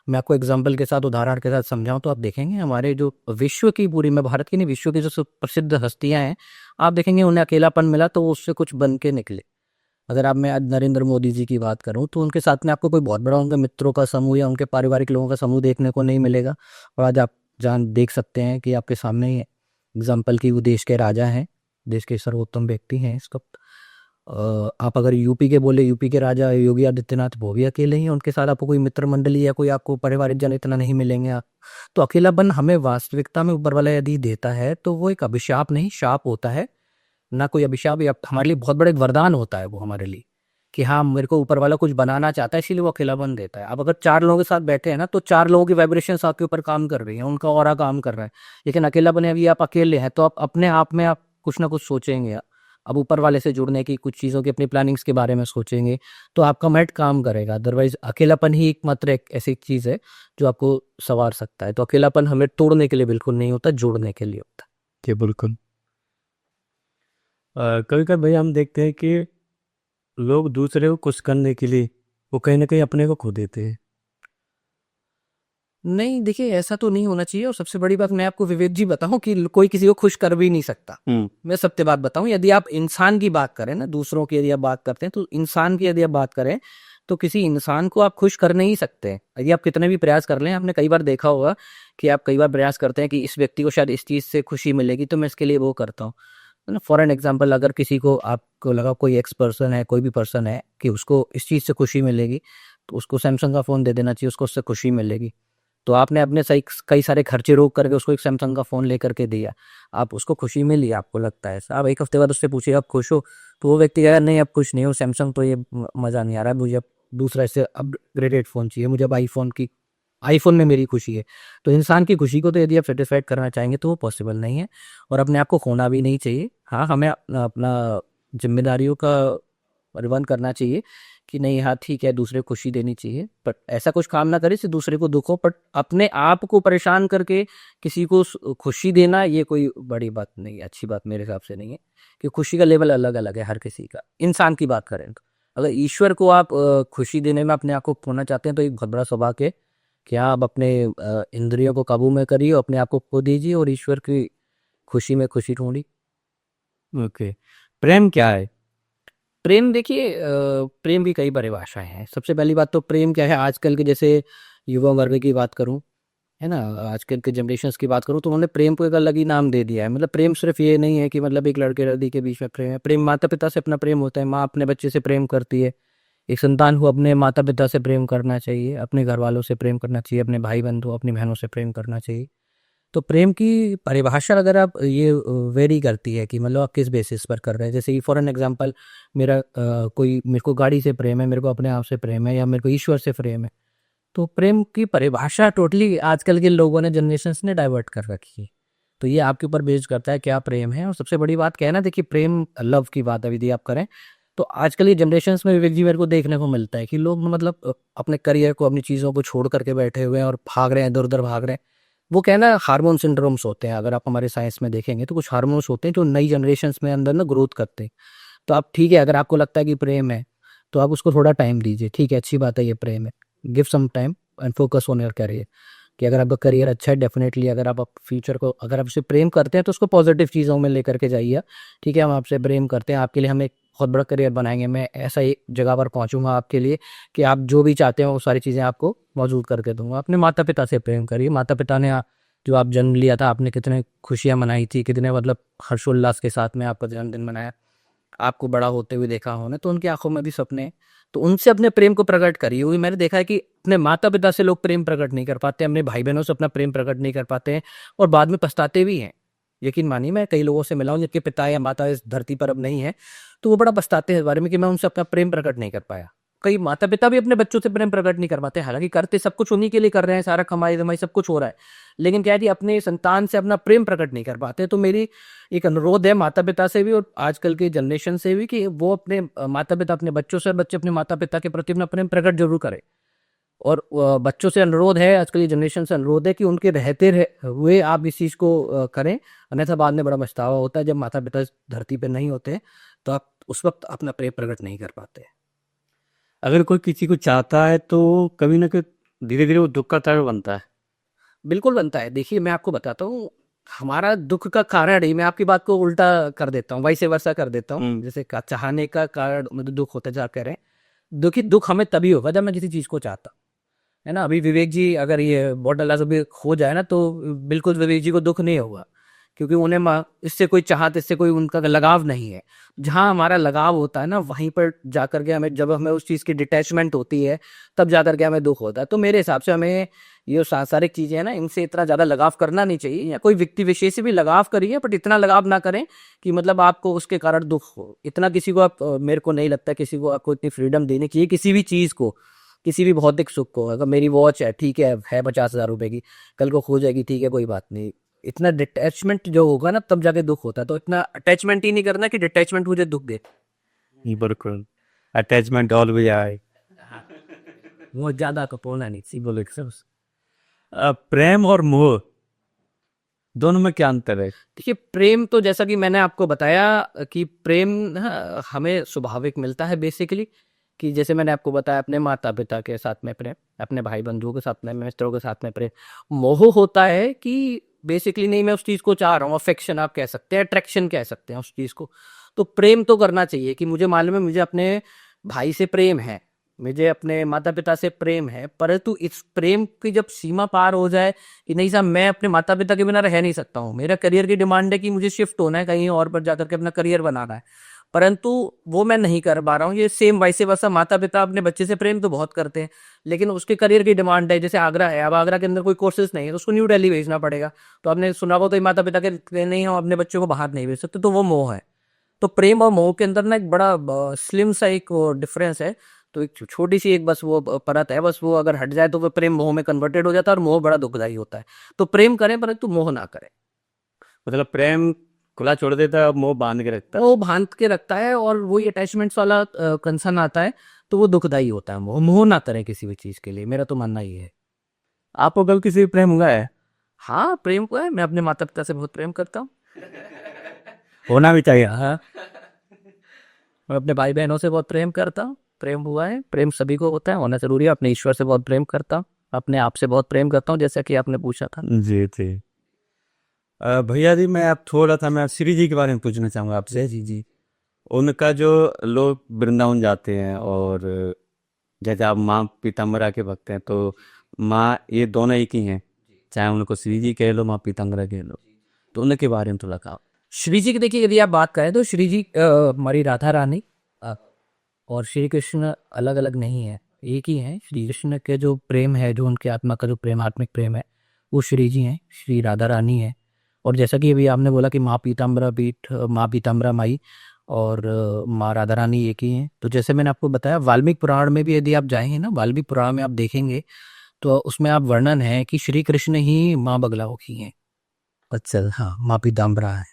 मैं आपको एग्जाम्पल के साथ, उदाहरण के साथ समझाऊं तो आप देखेंगे हमारे जो विश्व की पूरी, मैं भारत की नहीं, विश्व की जो प्रसिद्ध हस्तियां हैं, आप देखेंगे उन्हें अकेलापन मिला तो वो उससे कुछ बन के निकले। अगर आप, मैं आज नरेंद्र मोदी जी की बात करूं तो उनके साथ में आपको कोई बहुत बड़ा उनके मित्रों का समूह या उनके पारिवारिक लोगों का समूह देखने को नहीं मिलेगा। और आज आप जान देख सकते हैं कि आपके सामने ही है एग्जाम्पल की, वो देश के राजा हैं, देश के सर्वोत्तम व्यक्ति हैं इस वक्त। आप अगर यूपी के बोले, यूपी के राजा योगी आदित्यनाथ, वो भी अकेले ही हैं, उनके साथ आपको कोई मित्र मंडली या कोई आपको पारिवारिक जन इतना नहीं मिलेंगे आप। तो अकेलापन हमें वास्तविकता में ऊपर वाला यदि देता है तो वो एक अभिशाप नहीं, शाप होता है। ना कोई अभिशाप, या हमारे लिए बहुत बड़ा एक वरदान होता है वो हमारे लिए, कि हाँ मेरे को ऊपर वाला कुछ बनाना चाहता है, इसीलिए वो अकेलापन देता है। अब अगर 4 लोगों के साथ बैठे हैं ना, तो 4 लोगों की वाइब्रेशंस आपके ऊपर काम कर रही है, उनका ऑरा काम कर रहा है। लेकिन अकेलापन है, अभी आप अकेले हैं तो आप अपने आप में आप कुछ ना कुछ सोचेंगे। अब ऊपर वाले से जुड़ने की, कुछ चीज़ों की, अपनी प्लानिंग्स के बारे में सोचेंगे, तो आपका माइंड काम करेगा। अदरवाइज अकेलापन ही एकमात्र एक ऐसी चीज़ है जो आपको संवार सकता है। तो अकेलापन हमें तोड़ने के लिए बिल्कुल नहीं होता, जोड़ने के लिए होता है। जी बिल्कुल। कभी कभी भैया हम देखते हैं कि लोग दूसरे को खुश करने के लिए वो कहीं ना कहीं अपने को खो देते हैं। नहीं देखिए, ऐसा तो नहीं होना चाहिए। और सबसे बड़ी बात मैं आपको विवेक जी बताऊं कि कोई किसी को खुश कर भी नहीं सकता। मैं सत्य बात बताऊं, यदि आप इंसान की बात करें ना, दूसरों की यदि आप बात करते हैं, तो इंसान की यदि आप बात करें तो किसी इंसान को आप खुश कर नहीं सकते हैं। यदि आप कितने भी प्रयास कर लें, आपने कई बार देखा होगा कि आप कई बार प्रयास करते हैं कि इस व्यक्ति को शायद इस चीज़ से खुशी मिलेगी तो मैं इसके लिए वो करता हूँ ना। फॉर एन एग्जाम्पल, अगर किसी को, आपको लगा कोई एक्स पर्सन है, कोई भी पर्सन है, कि उसको इस चीज़ से खुशी मिलेगी, तो उसको सैमसंग का फ़ोन दे देना चाहिए, उसको उससे खुशी मिलेगी। तो आपने अपने सही कई सारे खर्चे रोक करके उसको एक सैमसंग का फ़ोन लेकर के दिया, आप उसको खुशी मिली, आपको लगता है ऐसा। आप 1 हफ्ते बाद उससे पूछिए आप खुश हो, तो वो व्यक्ति कहेगा नहीं अब खुश नहीं हो, सैमसंग तो ये मज़ा नहीं आ रहा है, मुझे अब दूसरा इससे अपग्रेडेड फ़ोन चाहिए, मुझे अब आईफोन में मेरी खुशी है। तो इंसान की खुशी को तो यदि आप सेटिस्फाइड करना चाहेंगे तो वो पॉसिबल नहीं है, और अपने आप को खोना भी नहीं चाहिए। हाँ, हमें अपना अपना जिम्मेदारियों का निर्वहन करना चाहिए कि नहीं हाँ ठीक है दूसरे को खुशी देनी चाहिए, बट ऐसा कुछ काम ना करे जिससे दूसरे को दुख हो, बट अपने आप को परेशान करके किसी को खुशी देना ये कोई बड़ी बात नहीं है, अच्छी बात मेरे हिसाब से नहीं है। कि खुशी का लेवल अलग अलग है हर किसी का, इंसान की बात करें तो। अगर ईश्वर को आप खुशी देने में अपने आप को खोना चाहते हैं तो एक बहुत बड़ा सौभाग्य है कि आप अपने इंद्रियों को काबू में करिए, अपने आप को खो दीजिए और ईश्वर की खुशी में खुशी ढूंढी। ओके, प्रेम क्या है? प्रेम देखिए प्रेम की कई परिभाषाएं हैं। सबसे पहली बात तो प्रेम क्या है, आजकल के जैसे युवा वर्ग की बात करूं, है ना, आजकल के जनरेशन्स की बात करूं तो उन्होंने प्रेम को एक अलग ही नाम दे दिया है। मतलब प्रेम सिर्फ ये नहीं है कि मतलब एक लड़के लड़की के बीच में प्रेम है। प्रेम माता पिता से अपना प्रेम होता है, माँ अपने बच्चे से प्रेम करती है, एक संतान को अपने माता पिता से प्रेम करना चाहिए, अपने घर वालों से प्रेम करना चाहिए, अपने भाई बंधु अपनी बहनों से प्रेम करना चाहिए। तो प्रेम की परिभाषा अगर आप ये वेरी करती है कि मतलब आप किस बेसिस पर कर रहे हैं। जैसे कि फॉर एन एग्जांपल मेरा कोई मेरे को गाड़ी से प्रेम है, मेरे को अपने आप से प्रेम है, या मेरे को ईश्वर से प्रेम है। तो प्रेम की परिभाषा टोटली आजकल के लोगों ने जनरेशन्स ने डाइवर्ट कर रखी है। तो ये आपके ऊपर बेस्ड करता है क्या प्रेम है। और सबसे बड़ी बात क्या है ना, देखिए प्रेम लव की बात यदि आप करें तो आजकल ये जनरेशन्स में विवेक जी मेरे को देखने को मिलता है कि लोग मतलब अपने करियर को अपनी चीज़ों को छोड़ करके बैठे हुए हैं और भाग रहे हैं, इधर उधर भाग रहे हैं। वो क्या है ना, हार्मोन सिंड्रोम्स होते हैं। अगर आप हमारे साइंस में देखेंगे तो कुछ हार्मोन्स होते हैं जो नई जनरेशन्स में अंदर ना ग्रोथ करते हैं। तो आप ठीक है, अगर आपको लगता है कि प्रेम है तो आप उसको थोड़ा टाइम दीजिए, ठीक है अच्छी बात है ये प्रेम है, give some time and focus on your career. कि अगर आपका करियर अच्छा है डेफिनेटली, अगर आप फ्यूचर को अगर आप उससे प्रेम करते हैं तो उसको पॉजिटिव चीज़ों में लेकर के जाइए। ठीक है, हम आपसे प्रेम करते हैं, आपके लिए हम एक बहुत बड़ा करियर बनाएंगे, मैं ऐसा एक जगह पर पहुंचूंगा आपके लिए कि आप जो भी चाहते हो वो सारी चीज़ें आपको मौजूद करके दूंगा। अपने माता पिता से प्रेम करिए। माता पिता ने जो आप जन्म लिया था, आपने कितने खुशियाँ मनाई थी, कितने मतलब हर्षोल्लास के साथ में आपका जन्मदिन मनाया, आपको बड़ा होते हुए देखा उन्होंने, तो उनकी आंखों में भी सपने हैं। तो उनसे अपने प्रेम को प्रकट करिए। वही मैंने देखा है कि अपने माता पिता से लोग प्रेम प्रकट नहीं कर पाते, अपने भाई बहनों से अपना प्रेम प्रकट नहीं कर पाते हैं और बाद में पछताते भी हैं। यकीन मानिए, मैं कई लोगों से मिला हूँ जिनके पिता या माता इस धरती पर अब नहीं है, तो वो बड़ा पछताते हैं इस बारे में कि मैं उनसे अपना प्रेम प्रकट नहीं कर पाया। कई माता पिता भी अपने बच्चों से प्रेम प्रकट नहीं कर पाते, हालांकि करते सब कुछ उन्हीं के लिए कर रहे हैं, सारा कमाई धमाई सब कुछ हो रहा है, लेकिन क्या है कि अपने संतान से अपना प्रेम प्रकट नहीं कर पाते। तो मेरी एक अनुरोध है माता पिता से भी और आजकल के जनरेशन से भी कि वो अपने माता पिता अपने बच्चों से, बच्चे अपने माता पिता के प्रति अपना प्रेम प्रकट जरूर करें। और बच्चों से अनुरोध है, आजकल की जनरेशन से अनुरोध है कि उनके रहते हुए आप इस चीज़ को करें, अन्यथा बाद में बड़ा पछतावा होता है जब माता पिता इस धरती पर नहीं होते, तो आप उस वक्त अपना प्रेम प्रकट नहीं कर पाते। अगर कोई किसी को चाहता है तो कभी ना कभी धीरे धीरे वो दुख का कारण बनता है। बिल्कुल बनता है। देखिए मैं आपको बताता हूँ, हमारा दुख का कारण ही, मैं आपकी बात को उल्टा कर देता हूँ, वैसे वर्षा कर देता हूँ। जैसे चाहने का कारण मतलब दुख होता जा कह रहे हैं, दुखी दुख हमें तभी होगा जब मैं किसी चीज़ को चाहता हूँ, है ना। अभी विवेक जी अगर ये बॉर्डर अभी खो जाए ना तो बिल्कुल विवेक जी को दुख नहीं होगा, क्योंकि उन्हें इससे कोई चाहत, इससे कोई उनका लगाव नहीं है। जहाँ हमारा लगाव होता है ना, वहीं पर जाकर के हमें, जब हमें उस चीज़ की डिटैचमेंट होती है तब जाकर के हमें दुख होता है। तो मेरे हिसाब से हमें ये सांसारिक चीज़ें हैं ना, इनसे इतना ज़्यादा लगाव करना नहीं चाहिए, या कोई व्यक्ति विशेष से भी लगाव करिए बट इतना लगाव ना करें कि मतलब आपको उसके कारण दुख हो। इतना किसी को आप मेरे को नहीं लगता किसी को आपको इतनी फ्रीडम देनी चाहिए किसी भी चीज़ को, किसी भी भौतिक सुख को। अगर मेरी वॉच है, ठीक है 50,000 रुपए की, कल को खो जाएगी, ठीक है कोई बात नहीं। इतना डिटैचमेंट जो होगा ना तब जाके दुख होता है। तो इतना अटैचमेंट ही नहीं करना कि डिटैचमेंट मुझे दुख दे। बिल्कुल, अटैचमेंट ऑलवेज आए। वो ज्यादा कपोना नहीं सी बोले प्रेम और मोह दोनों में क्या अंतर है? देखिए प्रेम तो जैसा कि मैंने आपको बताया कि प्रेम ना हमें स्वाभाविक मिलता है बेसिकली, कि जैसे मैंने आपको बताया अपने माता पिता के साथ में प्रेम, अपने भाई बंधुओं के साथ में, मित्रों के साथ में प्रेम। मोह होता है कि बेसिकली नहीं मैं उस चीज़ को चाह रहा हूँ, अफेक्शन आप कह सकते हैं, अट्रैक्शन कह सकते हैं उस चीज़ को। तो प्रेम तो करना चाहिए कि मुझे मालूम है मुझे अपने भाई से प्रेम है, मुझे अपने माता पिता से प्रेम है, परंतु इस प्रेम की जब सीमा पार हो जाए कि नहीं साहब मैं अपने माता पिता के बिना रह नहीं सकता हूँ, मेरा करियर की डिमांड है कि मुझे शिफ्ट होना है कहीं और पर जाकर के अपना करियर बनाना है, परंतु वो मैं नहीं कर पा रहा हूँ। ये सेम वैसे वैसा माता पिता अपने बच्चे से प्रेम तो बहुत करते हैं, लेकिन उसके करियर की डिमांड है। जैसे आगरा है, अब आगरा के अंदर कोई कोर्सेज नहीं है तो उसको न्यू दिल्ली भेजना पड़ेगा। तो आपने सुना हो तो माता पिता के नहीं, हम अपने बच्चों को बाहर नहीं भेज सकते, तो वो मोह है। तो प्रेम और मोह के अंदर ना एक बड़ा स्लिम सा एक डिफरेंस है। तो एक छोटी सी एक बस वो परत है, बस वो अगर हट जाए तो वो प्रेम मोह में कन्वर्टेड हो जाता है और मोह बड़ा दुखदाई होता है। तो प्रेम करें परंतु मोह ना करें। मतलब प्रेम खुला छोड़ देता है, अब मोह बांध के रखता तो वो बांध के रखता है और वही अटैचमेंट्स वाला कंसर्न आता है, तो वो दुखदाई होता है। मोह मोह ना करें किसी भी चीज़ के लिए, मेरा तो मानना ये है। है। आपको कल किसी से प्रेम हुआ है? हाँ, प्रेम को है, मैं अपने माता पिता से बहुत प्रेम करता हूँ। होना भी चाहिए। हाँ, मैं अपने भाई बहनों से बहुत प्रेम करता हूँ, प्रेम हुआ है, प्रेम सभी को होता है, होना जरूरी है। अपने ईश्वर से बहुत प्रेम करता हूँ, अपने आप से बहुत प्रेम करता हूँ, जैसा कि आपने पूछा था। जी जी। भैया जी, मैं श्री जी के बारे में पूछना चाहूँगा आपसे। जी जी। उनका जो लोग वृंदावन जाते हैं, और जैसे आप माँ पीताम्बरा के भक्त हैं, तो माँ ये दोनों एक ही हैं, चाहे उनको श्री जी कह लो, माँ पीताम्बरा कह लो, तो उनके बारे में थोड़ा कहा। श्री जी की देखिए, यदि आप बात करें तो श्री जी हमारी राधा रानी और श्री कृष्ण अलग अलग नहीं है, एक ही है। श्री कृष्ण के जो प्रेम है, जो उनके आत्मा का जो प्रेम, आत्मिक प्रेम है, वो श्री जी हैं, श्री राधा रानी है। और जैसा कि अभी आपने बोला कि माँ पीताम्बरा पीठ, माँ पीताम्बरा माई और माँ राधा रानी एक ही हैं, तो जैसे मैंने आपको बताया वाल्मीकि पुराण में भी यदि आप जाएंगे ना, वाल्मीकि पुराण में आप देखेंगे तो उसमें आप वर्णन है कि श्री कृष्ण ही माँ बगलामुखी हैं। अच्छा, हाँ, माँ पीताम्बरा है।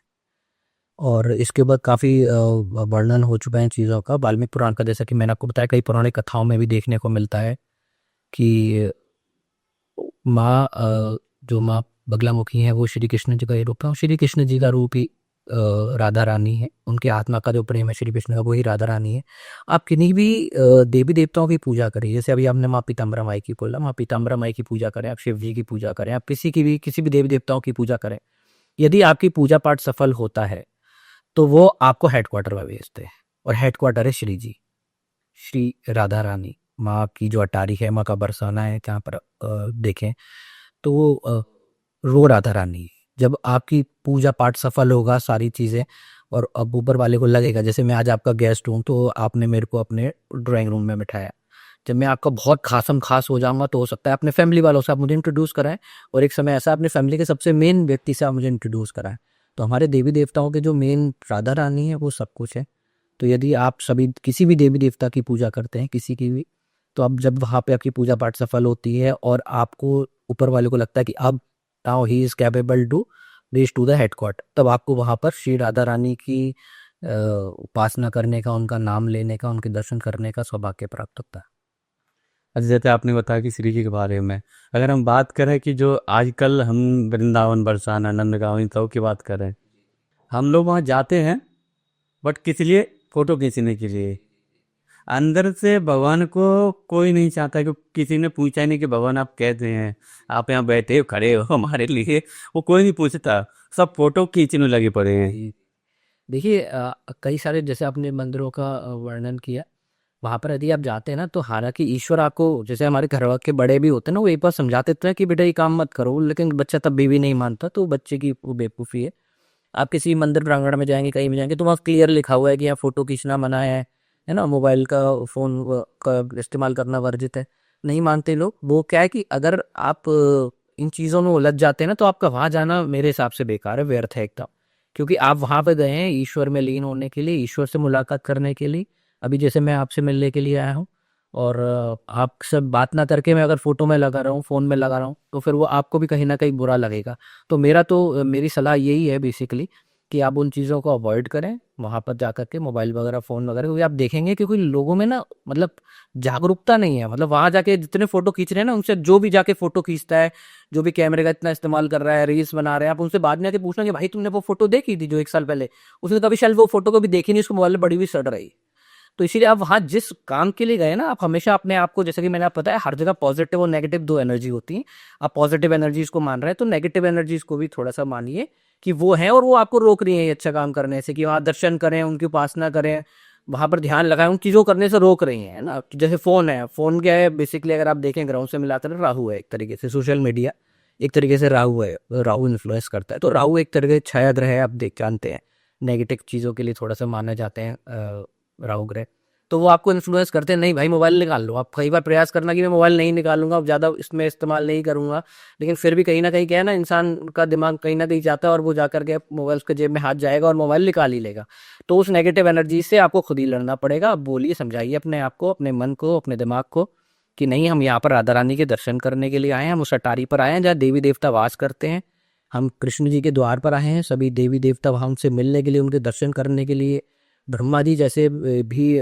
और इसके बाद काफ़ी वर्णन हो चुका है इन चीज़ों का वाल्मीकि पुराण का, जैसा कि मैंने आपको बताया कई पौराणिक कथाओं में भी देखने को मिलता है कि माँ जो माँ बगलामुखी है वो श्री कृष्ण जी का ही रूप है, और श्री कृष्ण जी का रूप ही राधा रानी है। उनके आत्मा का जो प्रेम है श्री कृष्ण का, वही राधा रानी है। आप किन्हीं भी देवी देवताओं की पूजा करें, जैसे अभी आपने माँ पीताम्बरा माई की बोला, माँ पीताम्बरा माई की पूजा करें, आप शिव जी की पूजा करें, आप किसी भी देवी देवताओं की पूजा करें, यदि आपकी पूजा पाठ सफल होता है तो वो आपको हेडक्वार्टर में भेजते हैं, और हेडक्वार्टर है श्री जी, श्री राधा रानी माँ की जो अटारी है, माँ का बरसाना है जहाँ पर देखें तो वो राधा रानी है। जब आपकी पूजा पाठ सफल होगा, सारी चीज़ें, और अब ऊपर वाले को लगेगा, जैसे मैं आज आपका गेस्ट हूँ तो आपने मेरे को अपने ड्राइंग रूम में बिठाया, जब मैं आपका बहुत खासम खास हो जाऊंगा तो हो सकता है अपने फैमिली वालों से आप मुझे इंट्रोड्यूस कराएं, और एक समय ऐसा अपने फैमिली के सबसे मेन व्यक्ति से आप मुझे इंट्रोड्यूस कराएं। तो हमारे देवी देवताओं के जो मेन राधा रानी है वो सब कुछ है। तो यदि आप सभी किसी भी देवी देवता की पूजा करते हैं, किसी की भी, तो अब जब वहाँ पे आपकी पूजा पाठ सफल होती है और आपको ऊपर वाले को लगता है कि अब now he is capable to reach to the headquarter, तब आपको वहाँ पर श्री राधा रानी की उपासना करने का, उनका नाम लेने का, उनके दर्शन करने का सौभाग्य प्राप्त होता है। अच्छा, जैसे आपने बताया कि श्री जी के बारे में, अगर हम बात करें कि जो आजकल हम वृंदावन, बरसाना, नंदगांव, इन सब की बात करें, हम लोग वहाँ जाते हैं बट किस लिए? फोटो खींचने के लिए। अंदर से भगवान को कोई नहीं चाहता, कि किसी ने पूछा ही नहीं कि भगवान आप कहते हैं, आप यहाँ बैठे हो, खड़े हो हमारे लिए, वो कोई नहीं पूछता, सब फोटो खींचने लगे पड़े हैं। जी। देखिए कई सारे जैसे आपने मंदिरों का वर्णन किया, वहाँ पर यदि आप जाते हैं ना तो हालांकि ईश्वर आपको, जैसे हमारे घर के बड़े भी होते हैं ना, वो एक बार समझाते तो है कि बेटा ये काम मत करो, लेकिन बच्चा तब भी नहीं मानता, तो बच्चे की वो बेवकूफ़ी है। आप किसी मंदिर प्रांगण में जाएंगे, कहीं भी जाएंगे, तो वहाँ क्लियर लिखा हुआ है कि यहाँ फोटो खींचना मना है ना, मोबाइल का, फ़ोन का इस्तेमाल करना वर्जित है। नहीं मानते लोग, वो क्या है कि अगर आप इन चीज़ों में उलझ जाते हैं ना तो आपका वहाँ जाना मेरे हिसाब से बेकार है, व्यर्थ है एकदम। क्योंकि आप वहाँ पे गए हैं ईश्वर में लीन होने के लिए, ईश्वर से मुलाकात करने के लिए। अभी जैसे मैं आपसे मिलने के लिए आया हूँ, और आप सब बात ना करके मैं अगर फोटो में लगा रहा हूँ, फ़ोन में लगा रहा हूँ, तो फिर वो आपको भी कहीं ना कहीं बुरा लगेगा। तो मेरी सलाह यही है बेसिकली कि आप उन चीज़ों को अवॉइड करें, वहाँ पर जा कर के मोबाइल वगैरह, फ़ोन वगैरह, क्योंकि आप देखेंगे कि कोई लोगों में ना मतलब जागरूकता नहीं है। मतलब वहाँ जाके जितने फ़ोटो खींच रहे हैं ना, उनसे जो भी जाके फ़ोटो खींचता है, जो भी कैमरे का इतना इस्तेमाल कर रहा है, रील्स बना रहे हैं, आप उनसे बाद में आके पूछना कि भाई तुमने वो फ़ोटो देखी थी जो 1 साल पहले? उसने कभी शायद वो फ़ोटो कभी देखी नहीं, उसको मोबाइल में बड़ी हुई सड़ रही। तो इसीलिए आप वहाँ जिस काम के लिए गए ना, आप हमेशा अपने आप को, जैसे कि मैंने आपको बताया, हर जगह पॉजिटिव और नेगेटिव 2 एनर्जी होती हैं। आप पॉजिटिव एनर्जीज को मान रहे हैं तो नेगेटिव एनर्जीज को भी थोड़ा सा मानिए कि वो है, और वो आपको रोक रही है ये अच्छा काम करने से, कि वहाँ दर्शन करें, उनकी उपासना करें, वहाँ पर ध्यान लगाएं, उन चीज़ों करने से रोक रही हैं, है ना। जैसे फ़ोन है, फ़ोन क्या है बेसिकली, अगर आप देखें ग्राउंड से मिलाकर, राहु है एक तरीके से, सोशल मीडिया एक तरीके से राहु है, राहु इन्फ्लुएंस करता है। तो राहु एक तरीके से छाया ग्रह है, आप देख जानते हैं, नेगेटिव चीज़ों के लिए थोड़ा सा माने जाते हैं राहु ग्रह। तो वो आपको इन्फ्लुएंस करते हैं, नहीं भाई मोबाइल निकाल लो। आप कई बार प्रयास करना कि मैं मोबाइल नहीं निकालूंगा, अब ज़्यादा इसमें इस्तेमाल नहीं करूंगा, लेकिन फिर भी कहीं ना कहीं क्या है ना, इंसान का दिमाग कहीं ना कहीं जाता है और वो जाकर के मोबाइल उसके जेब में हाथ जाएगा और मोबाइल निकाल ही लेगा। तो उस नेगेटिव एनर्जी से आपको खुद ही लड़ना पड़ेगा। आप बोलिए, समझाइए अपने आप को, अपने मन को, अपने दिमाग को कि नहीं, हम यहाँ पर राधा रानी के दर्शन करने के लिए आए हैं, हम उस अटारी पर आए हैं जहाँ देवी देवता वास करते हैं, हम कृष्ण जी के द्वार पर आए हैं, सभी देवी देवता वहाँ उनसे मिलने के लिए, उनके दर्शन करने के लिए। ब्रह्मा जी जैसे भी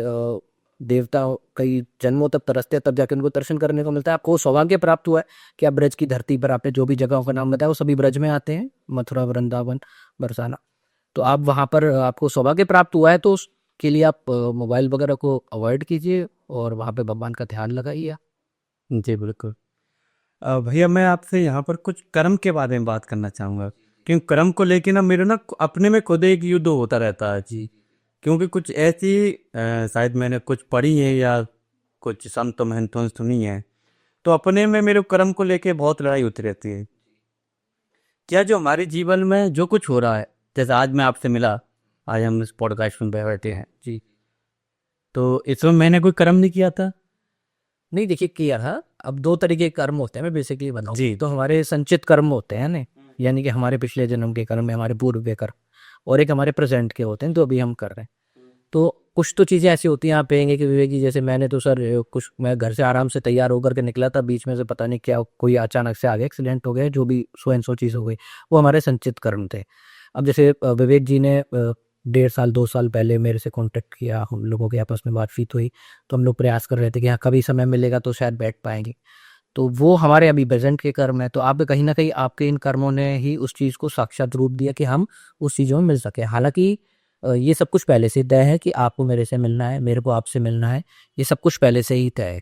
देवता कई जन्मों तक तरसते हैं, तब जाके उनको दर्शन करने को मिलता है। आपको सौभाग्य प्राप्त हुआ है कि आप ब्रज की धरती पर, आपने जो भी जगहों का नाम बताया वो सभी ब्रज में आते हैं, मथुरा, वृंदावन, बरसाना। तो आप वहाँ पर आपको सौभाग्य प्राप्त हुआ है, तो उसके लिए आप मोबाइल वगैरह को अवॉइड कीजिए और वहाँ पे भगवान का ध्यान लगाइए। जी बिल्कुल। भैया मैं आपसे यहाँ पर कुछ कर्म के बारे में बात करना चाहूँगा, क्योंकि कर्म को लेके ना मेरे ना अपने में खुद एक युद्ध होता रहता है जी। क्योंकि कुछ ऐसी शायद मैंने कुछ पढ़ी है या कुछ संत महंतों से सुनी है, तो अपने में मेरे कर्म को लेके बहुत लड़ाई होती रहती है। क्या जो हमारे जीवन में जो कुछ हो रहा है, जैसे आज मैं आपसे मिला, आज हम इस पॉडकास्ट में बैठे हैं जी, तो इसमें मैंने कोई कर्म नहीं किया था नहीं, देखिए किया था। अब दो तरीके के कर्म होते हैं, मैं बेसिकली बताऊँ जी। तो हमारे संचित कर्म होते हैं ना, यानी कि हमारे पिछले जन्म के कर्म है, हमारे पूर्व के कर्म, और एक हमारे प्रेजेंट के होते हैं, तो अभी हम कर रहे हैं। तो कुछ तो चीज़ें ऐसी होती हैं, आप कहेंगे कि विवेक जी जैसे मैंने तो सर कुछ, मैं घर से आराम से तैयार होकर के निकला था, बीच में से पता नहीं क्या कोई अचानक से आ गया, एक्सीडेंट हो गया, जो भी सो एंड सो चीज़ हो गई, वो हमारे संचित कर्म थे। अब जैसे विवेक जी ने 1.5 साल 2 साल पहले मेरे से कांटेक्ट किया, हम लोगों के आपस में बातचीत हुई, तो हम लोग प्रयास कर रहे थे कि हाँ कभी समय मिलेगा तो शायद बैठ पाएंगे। तो वो हमारे अभी प्रेजेंट के कर्म है। तो आप कहीं ना कहीं आपके इन कर्मों ने ही उस चीज़ को साक्षात रूप दिया कि हम उस चीज़ों में मिल सके। हालांकि ये सब कुछ पहले से तय है कि आपको मेरे से मिलना है, मेरे को आपसे मिलना है, ये सब कुछ पहले से ही तय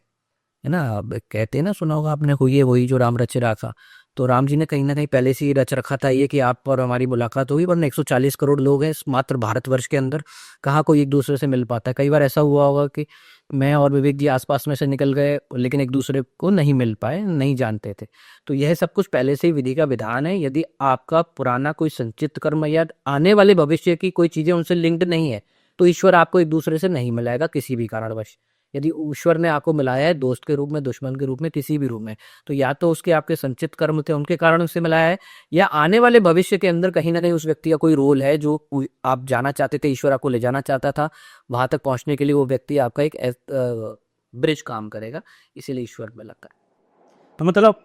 है ना। अब कहते हैं ना, सुना होगा आपने, हुई है वही जो राम रच राखा। तो राम जी ने कहीं ना कहीं पहले से ही रच रखा था ये कि आप और हमारी मुलाकात होगी, वरना 140 करोड़ लोग हैं इस मात्र भारतवर्ष के अंदर, कहाँ कोई एक दूसरे से मिल पाता है। कई बार ऐसा हुआ होगा कि मैं और विवेक जी आसपास में से निकल गए, लेकिन एक दूसरे को नहीं मिल पाए, नहीं जानते थे। तो यह सब कुछ पहले से ही विधि का विधान है। यदि आपका पुराना कोई संचित कर्म या आने वाले भविष्य की कोई चीजें उनसे लिंक्ड नहीं है, तो ईश्वर आपको एक दूसरे से नहीं मिलाएगा किसी भी कारणवश। यदि ईश्वर ने आपको मिलाया है दोस्त के रूप में, दुश्मन के रूप में, किसी भी रूप में, तो या तो उसके आपके संचित कर्म थे उनके कारण उससे मिलाया है, या आने वाले भविष्य के अंदर कहीं ना कहीं उस व्यक्ति का कोई रोल है जो आप जाना चाहते थे, ईश्वर आपको ले जाना चाहता था, वहां तक पहुंचने के लिए वो व्यक्ति आपका एक ब्रिज काम करेगा, इसीलिए ईश्वर में लगता है। तो मतलब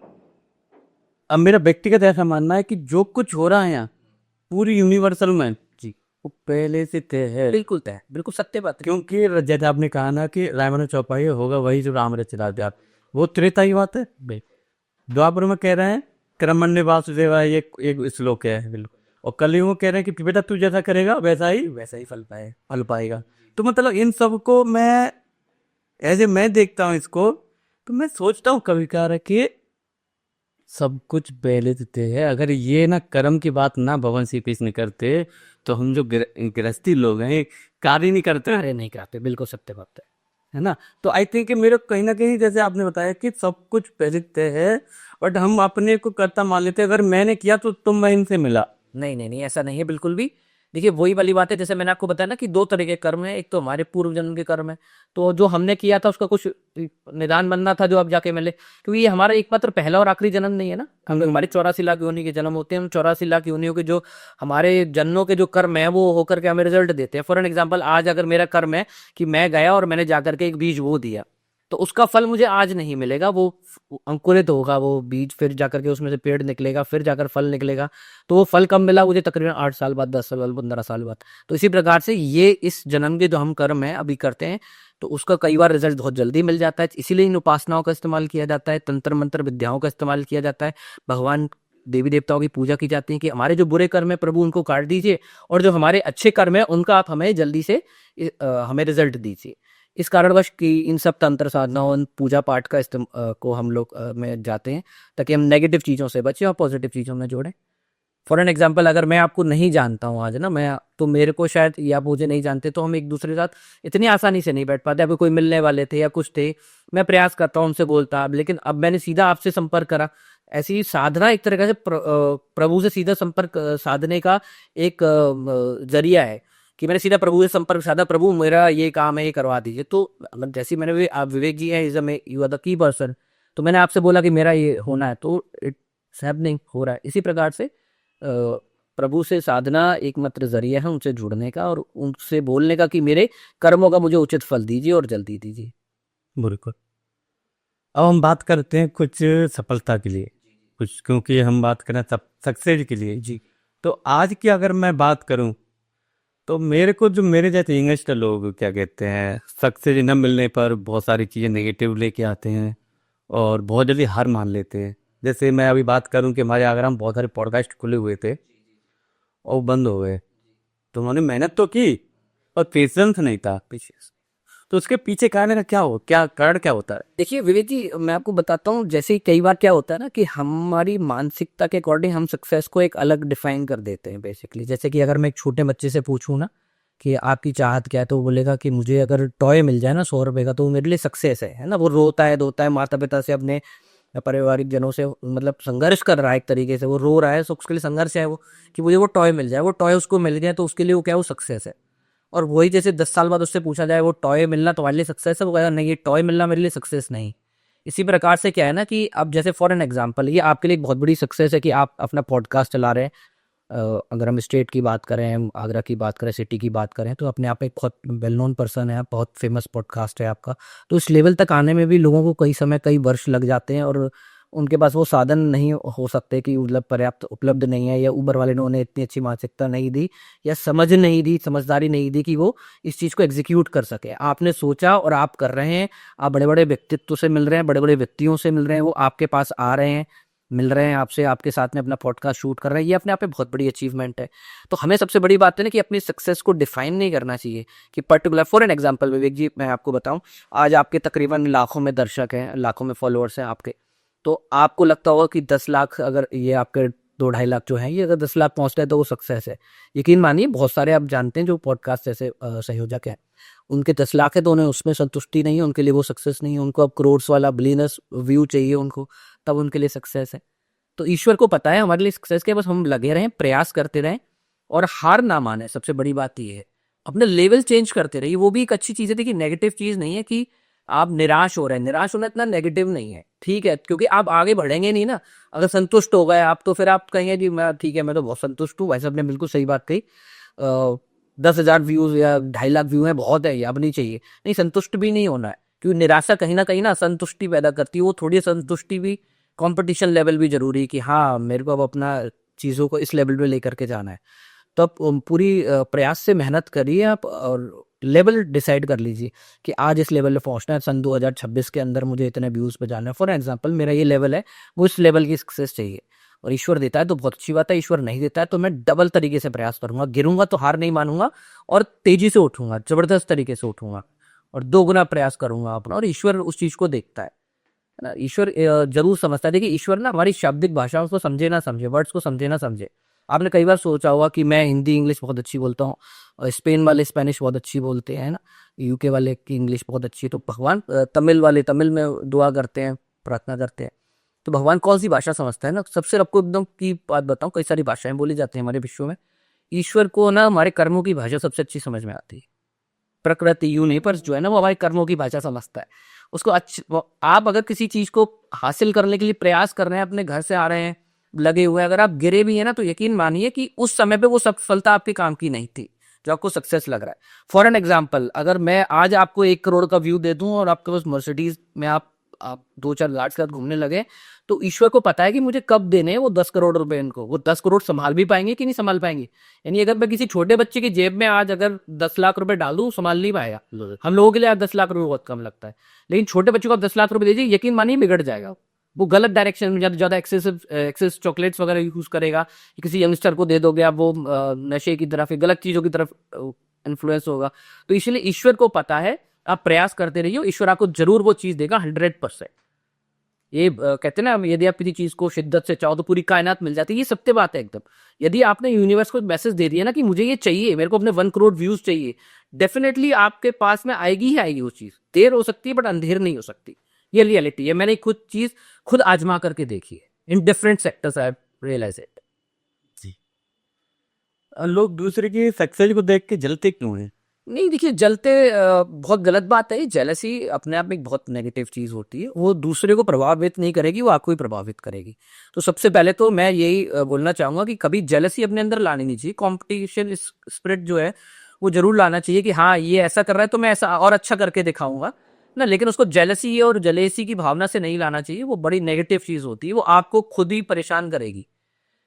अब मेरा व्यक्तिगत ऐसा मानना है कि जो कुछ हो रहा है यहाँ पूरी यूनिवर्सल में जी, वो पहले से तय है। बिल्कुल तय, बिल्कुल सत्य बात है। क्योंकि जैसे आपने कहा ना कि रावण चौपाई होगा वही जो राम रचिता व्यास, वो त्रेता ही बात है। द्वापर में कह रहे हैं कर्मण्य वासुदेवाय, ये एक श्लोक है बिल्कुल, और कलयुग में कह रहे हैं कि बेटा तू जैसा करेगा वैसा ही फल पाएगा। तो मतलब इन सब को मैं ऐसे मैं देखता हूँ इसको, तो मैं सोचता हूँ कभी कभार कि सब कुछ पहले से तय है। अगर ये ना कर्म की बात ना भगवान श्री कृष्ण करते, तो हम जो गृहस्थी लोग हैं कार्य नहीं करते। अरे नहीं करते, बिल्कुल सत्य बात है ना। तो आई थिंक मेरे कहीं ना कहीं जैसे आपने बताया कि सब कुछ पहले तय है, बट हम अपने को कर्ता मान लेते हैं। अगर मैंने किया तो तुम मैं इनसे मिला। नहीं नहीं नहीं, ऐसा नहीं है बिल्कुल भी। देखिए वही वाली बात है, जैसे मैंने आपको बताया ना कि दो तरह के कर्म है, एक तो हमारे पूर्व जन्म के कर्म है, तो जो हमने किया था उसका कुछ निदान बनना था जो अब जाके मिले, क्योंकि ये हमारा एकमात्र पहला और आखिरी जन्म नहीं है ना। हम हमारे 84 लाख योनि के जन्म होते हैं, हम 84 लाख योनियों के जो हमारे जन्मों के जो कर्म है वो होकर के हमें रिजल्ट देते हैं। फॉर एन एग्जाम्पल, आज अगर मेरा कर्म है कि मैं गया और मैंने जाकर के एक बीज बो दिया, तो उसका फल मुझे आज नहीं मिलेगा, वो अंकुरित होगा वो बीज, फिर जाकर के उसमें से पेड़ निकलेगा, फिर जाकर फल निकलेगा। तो वो फल कब मिला मुझे? तकरीबन 8 साल बाद, 10 साल बाद, 15 साल बाद। तो इसी प्रकार से ये इस जन्म के जो हम कर्म है अभी करते हैं, तो उसका कई बार रिजल्ट बहुत जल्दी मिल जाता है। इसीलिए इन उपासनाओं का इस्तेमाल किया जाता है, तंत्र मंत्र विद्याओं का इस्तेमाल किया जाता है, भगवान देवी देवताओं की पूजा की जाती है कि हमारे जो बुरे कर्म है प्रभु उनको काट दीजिए, और जो हमारे अच्छे कर्म है उनका आप हमें जल्दी से हमें रिजल्ट दीजिए। इस कारणवश कि इन सब तंत्र साधनाओं, पूजा पाठ का को हम लोग में जाते हैं, ताकि हम नेगेटिव चीज़ों से बचें और पॉजिटिव चीज़ों में जोड़ें। फॉर एन एग्जाम्पल, अगर मैं आपको नहीं जानता हूँ आज ना, मैं तो मेरे को शायद, या आप मुझे नहीं जानते, तो हम एक दूसरे के साथ इतनी आसानी से नहीं बैठ पाते। अभी कोई मिलने वाले थे या कुछ थे, मैं प्रयास करता हूँ उनसे बोलता, लेकिन अब मैंने सीधा आपसे संपर्क करा। ऐसी साधना एक तरह से प्रभु से सीधा संपर्क साधने का एक जरिया है कि मैंने सीधा प्रभु से संपर्क साधा, प्रभु मेरा ये काम है, ये करवा दीजिए। तो मतलब जैसे मैंने, आप विवेक जी हैं, is you are the key person, तो मैंने आपसे बोला कि मेरा ये होना है, तो इट्स हैपनिंग, हो रहा है। इसी प्रकार से प्रभु से साधना एक मात्र जरिया है उनसे जुड़ने का, और उनसे बोलने का कि मेरे कर्मों का मुझे उचित फल दीजिए और जल्दी दीजिए। बिल्कुल। अब हम बात करते हैं कुछ सफलता के लिए। कुछ, क्योंकि हम बात करें सब सक्सेस के लिए जी। तो आज की अगर मैं बात करूं तो मेरे को जो मेरे जैसे यंगस्टर लोग क्या कहते हैं, सक्सेस न मिलने पर बहुत सारी चीज़ें नेगेटिव लेके आते हैं और बहुत जल्दी हार मान लेते हैं। जैसे मैं अभी बात करूं कि हमारे आगरा में बहुत सारे पॉडकास्ट खुले हुए थे और वो बंद हो गए। तो उन्होंने मेहनत तो की और पेशेंस नहीं था पीछे। तो उसके पीछे कारण क्या होता है? देखिए विवेक जी, मैं आपको बताता हूँ, जैसे कई बार क्या होता है ना कि हमारी मानसिकता के अकॉर्डिंग हम सक्सेस को एक अलग डिफाइन कर देते हैं बेसिकली। जैसे कि अगर मैं एक छोटे बच्चे से पूछूं ना कि आपकी चाहत क्या है, तो वो बोलेगा कि मुझे अगर टॉय मिल जाए ना 100 रुपए का, तो वो मेरे लिए सक्सेस है ना। वो रोता है धोता है, माता पिता से अपने पारिवारिक जनों से मतलब संघर्ष कर रहा है, एक तरीके से वो रो रहा है, तो उसके लिए संघर्ष है वो कि मुझे वो टॉय मिल जाए। वो टॉय उसको मिल गया तो उसके लिए वो क्या है, वो सक्सेस है। और वही जैसे 10 साल बाद उससे पूछा जाए वो टॉय मिलना तुम्हारे लिए सक्सेस है, वो कहेगा नहीं, ये टॉय मिलना मेरे लिए सक्सेस नहीं। इसी प्रकार से क्या है ना कि अब जैसे फॉर एन एग्जांपल, ये आपके लिए एक बहुत बड़ी सक्सेस है कि आप अपना पॉडकास्ट चला रहे हैं। अगर हम स्टेट की बात करें, हम आगरा की बात करें, सिटी की बात करें, तो अपने आप में एक बहुत वेल नोन पर्सन है आप, बहुत फेमस पॉडकास्ट है आपका। तो इस लेवल तक आने में भी लोगों को कई समय कई वर्ष लग जाते हैं और उनके पास वो साधन नहीं हो सकते कि मतलब पर्याप्त उपलब्ध नहीं है, या ऊबर वाले ने उन्हें इतनी अच्छी मानसिकता नहीं दी या समझ नहीं दी, समझदारी नहीं दी कि वो इस चीज़ को एग्जीक्यूट कर सके। आपने सोचा और आप कर रहे हैं। आप बड़े बड़े व्यक्तित्व से मिल रहे हैं, बड़े बड़े व्यक्तियों से मिल रहे हैं, वो आपके पास आ रहे हैं, मिल रहे हैं आपसे, आपके साथ में अपना पॉडकास्ट शूट कर रहे हैं। ये अपने आप में बहुत बड़ी अचीवमेंट है। तो हमें सबसे बड़ी बात है ना कि अपनी सक्सेस को डिफाइन नहीं करना चाहिए कि पर्टिकुलर। फॉर एन एग्जांपल विवेक जी, मैं आपको बताऊं, आज आपके तकरीबन लाखों में दर्शक हैं, लाखों में फॉलोअर्स हैं आपके। तो आपको लगता होगा कि 10 लाख, अगर ये आपके 2-2.5 लाख जो हैं, ये अगर 10 लाख पहुंचता है तो वो सक्सेस है। यकीन मानिए बहुत सारे आप जानते हैं जो पॉडकास्ट जैसे संयोजक हैं, उनके 10 लाख है तो उन्हें उसमें संतुष्टि नहीं है, उनके लिए वो सक्सेस नहीं है। उनको अब करोड़्स वाला बिलियनर्स व्यू चाहिए उनको, तब उनके लिए सक्सेस है। तो ईश्वर को पता है हमारे लिए सक्सेस क्या है, बस हम लगे रहें, प्रयास करते रहें और हार ना माने। सबसे बड़ी बात ये है, अपने लेवल चेंज करते रहिए। वो भी एक अच्छी चीज़ है। देखिए नेगेटिव चीज़ नहीं है कि आप निराश हो रहे हैं, निराश होना इतना नेगेटिव नहीं है, ठीक है, क्योंकि आप आगे बढ़ेंगे नहीं ना। अगर संतुष्ट हो गए आप, तो फिर आप कहेंगे जी मैं ठीक है, मैं तो बहुत संतुष्ट हूँ। वैसे आपने बिल्कुल सही बात कही। 10,000 व्यूज या 2.5 लाख व्यू है, बहुत है, ये अब नहीं चाहिए। नहीं, संतुष्ट भी नहीं होना है, क्योंकि निराशा कहीं ना असंतुष्टि पैदा करती है। वो थोड़ी संतुष्टि भी, कंपटीशन लेवल भी जरूरी है कि हाँ मेरे को अब अपना चीज़ों को इस लेवल पे लेकर के जाना है। तो आप पूरी प्रयास से मेहनत करिए आप, और लेवल डिसाइड कर लीजिए कि आज इस लेवल पे पहुंचना है, सन 2026 के अंदर मुझे इतने व्यूज़ पे जाना है। फॉर एग्जांपल मेरा ये लेवल है, वो इस लेवल की सक्सेस चाहिए। और ईश्वर देता है तो बहुत अच्छी बात है, ईश्वर नहीं देता है तो मैं डबल तरीके से प्रयास करूंगा। गिरूंगा तो हार नहीं मानूंगा और तेजी से उठूंगा, जबरदस्त तरीके से उठूंगा और 2 गुना प्रयास करूंगा अपना। और ईश्वर उस चीज को देखता है ना। ईश्वर जरूर समझता है। देखिए ईश्वर ना हमारी शाब्दिक भाषाओं को समझे ना समझे, वर्ड्स को समझे ना समझे। आपने कई बार सोचा होगा कि मैं हिंदी इंग्लिश बहुत अच्छी बोलता हूँ, और स्पेन वाले स्पेनिश बहुत अच्छी बोलते हैं ना, यूके वाले की इंग्लिश बहुत अच्छी है, तो भगवान तमिल वाले तमिल में दुआ करते हैं, प्रार्थना करते हैं। तो भगवान कौन सी भाषा समझता है ना। सबसे आपको एकदम की बात बताऊं, कई सारी भाषाएं बोली जाती हैं हमारे विश्व में। ईश्वर को ना हमारे कर्मों की भाषा सबसे अच्छी समझ में आती है। प्रकृति यूनिवर्स जो है ना, वो हमारे कर्मों की भाषा समझता है। उसको आप अगर किसी चीज को हासिल करने के लिए प्रयास कर रहे हैं, अपने घर से आ रहे हैं, लगे हुए हैं, अगर आप गिरे भी हैं ना, तो यकीन मानिए कि उस समय पे वो सफलता आपके काम की नहीं थी जो आपको सक्सेस लग रहा है। फॉर एन एग्जाम्पल, अगर मैं आज आपको 1 करोड़ का व्यू दे दूं और आपके पास मर्सिडीज में आप 2-4 गार्ड्स के साथ घूमने लगे, तो ईश्वर को पता है कि मुझे कब देने हैं वो 10 करोड़ रुपए। इनको वो 10 करोड़ संभाल भी पाएंगे कि नहीं संभाल पाएंगे। यानी अगर मैं किसी छोटे बच्चे की जेब में आज अगर 10 लाख रुपए डालूं, संभाल नहीं पाएगा। हम लोगों के लिए आज 10 लाख रुपए बहुत कम लगता है, लेकिन छोटे बच्चे को आप 10 लाख रुपए दीजिए, यकीन मानिए बिगड़ जाएगा। वो गलत डायरेक्शन में ज्यादा एक्सेस चॉकलेट्स वगैरह यूज करेगा। किसी यंगस्टर को दे दोगे आप, वो नशे की तरफ, गलत चीजों की तरफ इन्फ्लुएंस होगा। तो इसलिए ईश्वर को पता है, आप प्रयास करते रहिए, ईश्वर आपको जरूर वो चीज देगा 100%। ये कहते हैं ना, यदि आप किसी चीज को शिद्दत से चाहो तो पूरी कायनात मिल जाती है। ये सत्य बात है एकदम। यदि आपने यूनिवर्स को मैसेज दे दिया ना कि मुझे ये चाहिए, मेरे को अपने 1 करोड़ व्यूज चाहिए, डेफिनेटली आपके पास में आएगी ही आएगी वो चीज। देर हो सकती है बट अंधेर नहीं हो सकती। ये रियलिटी है, मैंने खुद आजमा करके देखी है in different sectors. I realise it. लोग दूसरे की सक्सेस को देख के जलते क्यों हैं? नहीं देखिए, जलते बहुत गलत बात है। जेलसी अपने आप में एक बहुत नेगेटिव चीज होती है। वो दूसरे को प्रभावित नहीं करेगी, वो आपको ही प्रभावित करेगी। तो सबसे पहले तो मैं यही बोलना चाहूंगा कि कभी जेलसी अपने अंदर लानी नहीं चाहिए। कॉम्पिटिशन स्पिरिट जो है वो जरूर लाना चाहिए कि हाँ ये ऐसा कर रहा है तो मैं ऐसा और अच्छा करके दिखाऊंगा। ना, लेकिन उसको जेलसी और जलेसी की भावना से नहीं लाना चाहिए। वो बड़ी नेगेटिव चीज होती है, वो आपको खुद ही परेशान करेगी,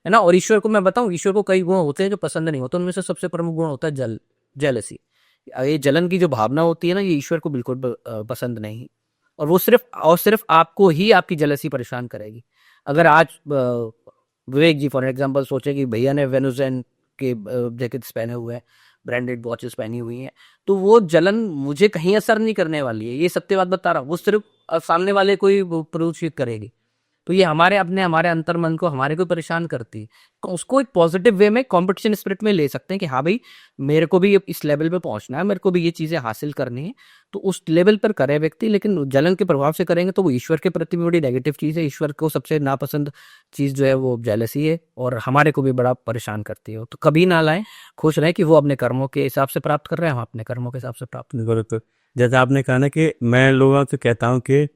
है ना। और ईश्वर को मैं बताऊं, ईश्वर को कई गुण होते हैं जो पसंद नहीं होते, उनमें से सबसे प्रमुख गुण होता है जेलसी। ये जलन की जो भावना होती है ना, ये ईश्वर को बिल्कुल पसंद नहीं। और वो सिर्फ आपको ही आपकी जेलसी परेशान करेगी। अगर आज विवेक जी फॉर एग्जांपल सोचे कि भैया ने वेनुजन के जैकेट्स पहने हुए हैं, ब्रांडेड वॉचेस पहनी हुई हैं, तो वो जलन मुझे कहीं असर नहीं करने वाली है, ये सत्य बात बता रहा हूँ। वो सिर्फ सामने वाले को ही प्रदूषित करेगी। तो ये हमारे अंतर मन को, हमारे को परेशान करती है। तो उसको एक पॉजिटिव वे में, कंपटीशन स्पिरिट में ले सकते हैं कि हाँ भाई, मेरे को भी इस लेवल पे पहुंचना है, मेरे को भी ये चीजें हासिल करनी है। तो उस लेवल पर करे व्यक्ति, लेकिन जलन के प्रभाव से करेंगे तो वो ईश्वर के प्रति भी बड़ी नेगेटिव चीज है। ईश्वर को सबसे नापसंद चीज जो है वो जेलसी है, और हमारे को भी बड़ा परेशान करती है। तो कभी ना लाएं, खुश रहें कि वो अपने कर्मों के हिसाब से प्राप्त कर रहे हैं, हम अपने कर्मों के हिसाब से प्राप्त। बिल्कुल। जैसे आपने कहा ना कि मैं लोगों से कहता हूँ कि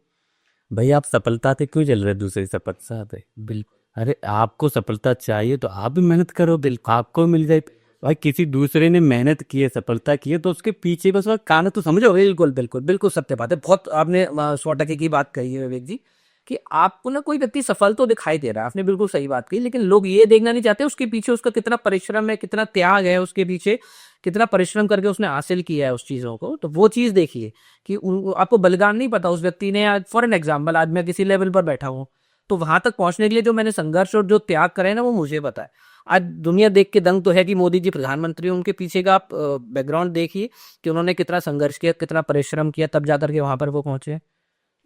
भाई आप सफलता पे क्यों चल रहे दूसरी सफलता पे। बिल्कुल। अरे आपको सफलता चाहिए तो आप भी मेहनत करो, बिल्कुल आपको मिल जाए। भाई किसी दूसरे ने मेहनत की है, सफलता की है, तो उसके पीछे बस वह कारण तो समझो। बिल्कुल बिल्कुल बिल्कुल सत्य बात है। बहुत आपने 100% की बात कही है विवेक जी, कि आपको ना कोई व्यक्ति सफल तो दिखाई दे रहा है, आपने बिल्कुल सही बात कही, लेकिन लोग ये देखना नहीं चाहते उसके पीछे उसका कितना परिश्रम है, कितना त्याग है उसके पीछे, कितना परिश्रम करके उसने हासिल किया है उस चीजों को। तो वो चीज देखिए कि आपको बलिदान नहीं पता उस व्यक्ति ने। आज फॉर एन एग्जाम्पल, आज मैं किसी लेवल पर बैठा हूँ, तो वहां तक पहुंचने के लिए जो मैंने संघर्ष और जो त्याग करे ना, वो मुझे पता है। आज दुनिया देख के दंग तो है कि मोदी जी प्रधानमंत्री, उनके पीछे का आप बैकग्राउंड देखिए कि उन्होंने कितना संघर्ष किया, कितना परिश्रम किया, तब जाकर के वहां पर वो पहुंचे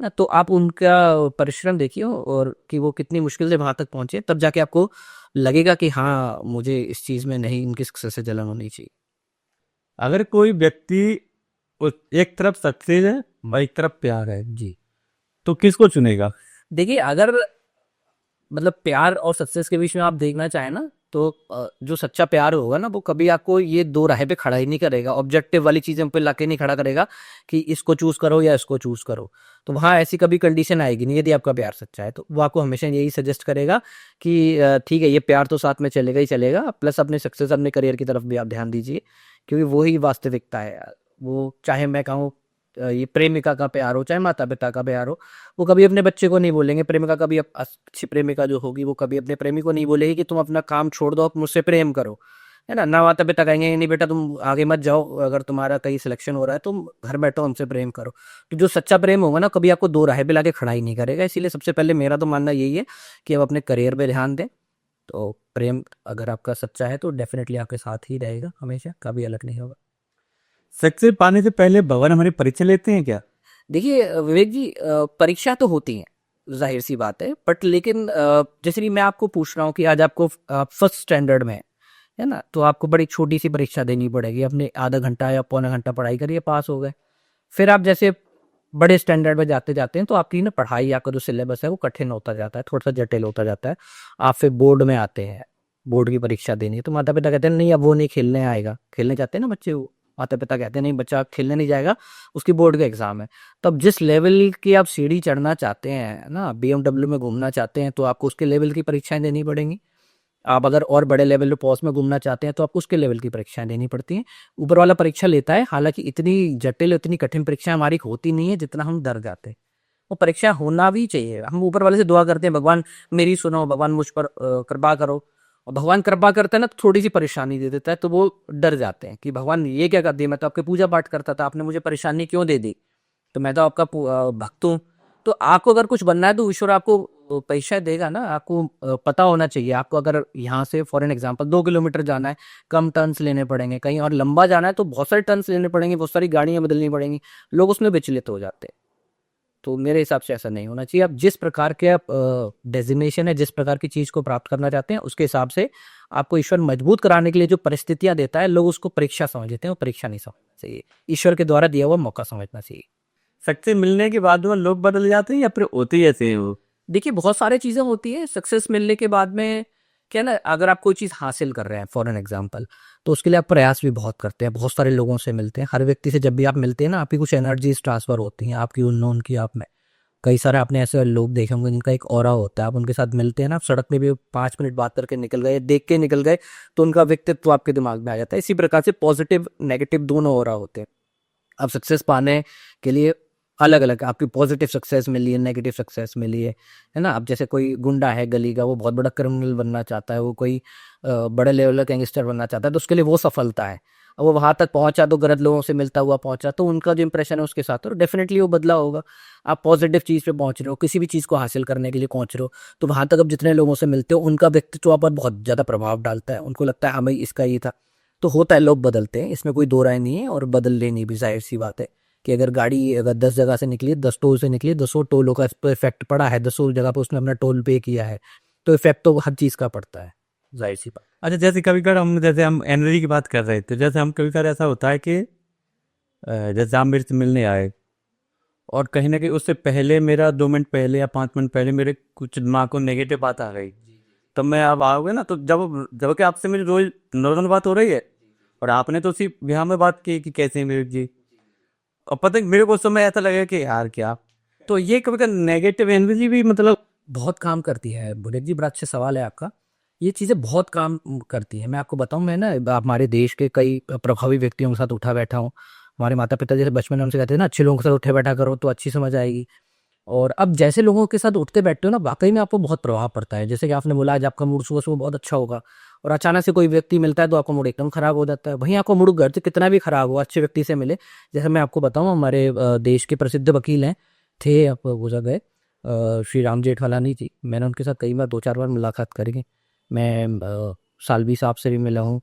ना। तो आप उनका परिश्रम देखिए, और कि वो कितनी मुश्किल से वहां तक पहुंचे, तब जाके आपको लगेगा कि हाँ, मुझे इस चीज में नहीं, इनकी सक्सेस से जलन होनी चाहिए। अगर कोई व्यक्ति एक तरफ सक्सेस है और एक तरफ प्यार है, जी। तो किसको चुनेगा? देखिए, अगर मतलब प्यार और सक्सेस के बीच में आप देखना चाहें ना, तो जो सच्चा प्यार होगा ना, वो कभी आपको ये दो राह पे खड़ा ही नहीं करेगा, ऑब्जेक्टिव वाली चीजें पे लाके नहीं खड़ा करेगा कि इसको चूज करो या इसको चूज करो। तो वहां ऐसी कभी कंडीशन आएगी नहीं। यदि आपका प्यार सच्चा है तो वो आपको हमेशा यही सजेस्ट करेगा कि ठीक है, ये प्यार तो साथ में चलेगा ही चलेगा, प्लस अपने सक्सेस, अपने करियर की तरफ भी आप ध्यान दीजिए, क्योंकि वो ही वास्तविकता है यार। वो चाहे मैं कहूँ ये प्रेमिका का प्यार हो, चाहे माता पिता का प्यार हो, वो कभी अपने बच्चे को नहीं बोलेंगे। प्रेमिका कभी अच्छी प्रेमिका जो होगी, वो कभी अपने प्रेमी को नहीं बोलेगी कि तुम अपना काम छोड़ दो, आप मुझसे प्रेम करो, है ना। ना माता पिता कहेंगे नहीं बेटा तुम आगे मत जाओ, अगर तुम्हारा कहीं सिलेक्शन हो रहा है तुम घर बैठो, हमसे प्रेम करो। तो जो सच्चा प्रेम होगा ना, कभी आपको दो राह पे लाके खड़ा ही नहीं करेगा। इसीलिए सबसे पहले मेरा तो मानना यही है कि आप अपने करियर पे ध्यान दें। तो प्रेम अगर आपका सच्चा है तो डेफिनेटली आपके साथ ही रहेगा, हमेशा, कभी अलग नहीं होगा। सक्सेस पाने से पहले भगवान हमारी परीक्षा लेते हैं क्या? देखिए विवेक जी, परीक्षा तो होती है, जाहिर सी बात है, बट लेकिन जैसे कि मैं आपको पूछ रहा हूँ कि आज आपको फर्स्ट स्टैंडर्ड में है ना, तो आपको बड़ी छोटी सी परीक्षा देनी पड़ेगी। अपने आधा घंटा या पौना घंटा पढ़ाई करिए, पास हो गए। फिर आप जैसे बड़े स्टैंडर्ड में जाते जाते हैं, तो आपकी ना पढ़ाई, आपका जो सिलेबस है वो कठिन होता जाता है, थोड़ा सा जटिल होता जाता है। आप फिर बोर्ड में आते हैं, बोर्ड की परीक्षा देनी है, तो माता पिता कहते हैं नहीं अब वो नहीं खेलने आएगा। खेलने जाते हैं ना बच्चे, वो माता पिता कहते हैं नहीं बच्चा खेलने नहीं जाएगा, उसकी बोर्ड का एग्जाम है। तब जिस लेवल की आप सीढ़ी चढ़ना चाहते हैं ना, BMW में घूमना चाहते हैं, तो आपको उसके लेवल की परीक्षाएं देनी पड़ेंगी। आप अगर और बड़े लेवल पे पोस्ट में घूमना चाहते हैं, तो आपको उसके लेवल की परीक्षाएं देनी पड़ती हैं। ऊपर वाला परीक्षा लेता है, हालांकि इतनी जटिल, इतनी कठिन परीक्षा हमारी होती नहीं है जितना हम डर जाते हैं। वो परीक्षा होना भी चाहिए। हम ऊपर वाले से दुआ करते हैं, भगवान मेरी सुनो, भगवान मुझ पर कृपा करो। और भगवान कृपा करता है ना, तो थोड़ी सी परेशानी दे देता है, तो वो डर जाते हैं कि भगवान ये क्या कर दिया, मैं तो आपके पूजा पाठ करता था, आपने मुझे परेशानी क्यों दे दी, तो मैं तो आपका भक्त हूँ। तो आपको अगर कुछ बनना है तो ईश्वर आपको परीक्षा देगा ना। आपको पता होना चाहिए, आपको अगर यहाँ से फॉर एन एग्जांपल 2 किलोमीटर जाना है, कम टर्न्स लेने पड़ेंगे। कहीं और लंबा जाना है तो बहुत सारे टर्न्स लेने पड़ेंगे, बहुत सारी गाड़ियां बदलनी पड़ेंगी। लोग उसमें विचलित हो जाते हैं। तो मेरे हिसाब से ऐसा नहीं होना चाहिए। आप जिस प्रकार के आप डेजिग्नेशन है, जिस प्रकार की चीज को प्राप्त करना चाहते हैं, उसके हिसाब से आपको ईश्वर मजबूत कराने के लिए जो परिस्थितियां देता है, लोग उसको परीक्षा समझ लेते हैं। वो परीक्षा नहीं समझना चाहिए, ईश्वर के द्वारा दिया हुआ मौका समझना चाहिए। सक्सेस मिलने के बाद में लोग बदल जाते हैं या फिर होते ही ऐसे हैं वो? देखिए, बहुत सारी चीजें होती है सक्सेस मिलने के बाद में। क्या ना, अगर आप कोई चीज हासिल कर रहे हैं फॉर एन एग्जांपल, तो उसके लिए आप प्रयास भी बहुत करते हैं, बहुत सारे लोगों से मिलते हैं। हर व्यक्ति से जब भी आप मिलते हैं ना, आपकी कुछ एनर्जीज ट्रांसफर होती हैं, आपकी उनकी आप में। कई सारे आपने ऐसे लोग देखे होंगे जिनका एक ऑरा होता है, आप उनके साथ मिलते हैं ना, आप सड़क में भी 5 मिनट बात करके निकल गए, देख के निकल गए, तो उनका व्यक्तित्व आपके दिमाग में आ जाता है। इसी प्रकार से पॉजिटिव नेगेटिव दोनों ऑरा होते हैं। आप सक्सेस पाने के लिए अलग अलग आपकी पॉजिटिव सक्सेस मिली है, नेगेटिव सक्सेस मिली है ना। अब जैसे कोई गुंडा है गली का, वो बहुत बड़ा क्रिमिनल बनना चाहता है, वो कोई बड़े लेवल का गैंगस्टर बनना चाहता है, तो उसके लिए वो सफलता है। अब वो वहां तक पहुंचा तो गलत लोगों से मिलता हुआ पहुंचा, तो उनका जो इंप्रेशन है उसके साथ तो डेफिनेटली वो बदला होगा। आप पॉजिटिव चीज़ पे पहुंच रहे हो, किसी भी चीज़ को हासिल करने के लिए पहुंच रहे हो, तो वहां तक अब जितने लोगों से मिलते हो उनका व्यक्तित्व पर बहुत ज़्यादा प्रभाव डालता है। उनको लगता है हाँ भाई इसका ये था, तो होता है, लोग बदलते हैं, इसमें कोई दो राय नहीं है, और बदल लेनी भी जाहिर सी बात है कि अगर गाड़ी अगर 10 जगह से निकली, 10 टोल से निकली, 10 टोलों का इस पर इफेक्ट पड़ा है, 10 जगह पर उसने अपना टोल पे किया है, तो इफेक्ट तो हर चीज़ का पड़ता है, जाहिर सी बात। अच्छा, जैसे कभी कभार हम एनर्जी की बात कर रहे थे, जैसे हम कभी कभार ऐसा होता है कि जैसे आप मेरे से मिलने आए और कहीं ना कहीं उससे पहले मेरा 2 मिनट पहले या 5 मिनट पहले मेरे कुछ दिमाग को नेगेटिव बात आ गई, तब मैं अब आओगे ना, तो जब जब कि आपसे मेरी रोज नॉर्मल बात हो रही है और आपने तो उसी बिहार में बात की कि कैसे हैं विवेक जी, और पता है मेरे को उस समय ऐसा लगेगा कि यार क्या, तो ये कभी कभी नेगेटिव एनर्जी भी मतलब। बहुत काम करती है बुलेट जी, बड़ा अच्छा सवाल है आपका। ये चीज़ें बहुत काम करती हैं। मैं आपको बताऊं, मैं ना हमारे देश के कई प्रभावी व्यक्तियों के साथ उठा बैठा हूँ। हमारे माता पिता जैसे बचपन में हमसे कहते थे ना, अच्छे लोगों के साथ उठे बैठा करो तो अच्छी समझ आएगी। और अब जैसे लोगों के साथ उठते बैठते हो ना, वाकई में आपको बहुत प्रभाव पड़ता है। जैसे कि आपने बोला आज आपका मूड सुबह सुबह बहुत अच्छा होगा, और अचानक से कोई व्यक्ति मिलता है तो आपका मूड एकदम खराब हो जाता है। वहीं आपका मूड घर से कितना भी खराब हो, अच्छे व्यक्ति से मिले, जैसे मैं आपको बताऊं, हमारे देश के प्रसिद्ध वकील हैं, थे, आप गुजर गए, श्री राम जेठमलानी जी। मैंने उनके साथ कई बार 2-4 बार मुलाकात करी है। मैं सालवी साहब से भी मिला हूँ।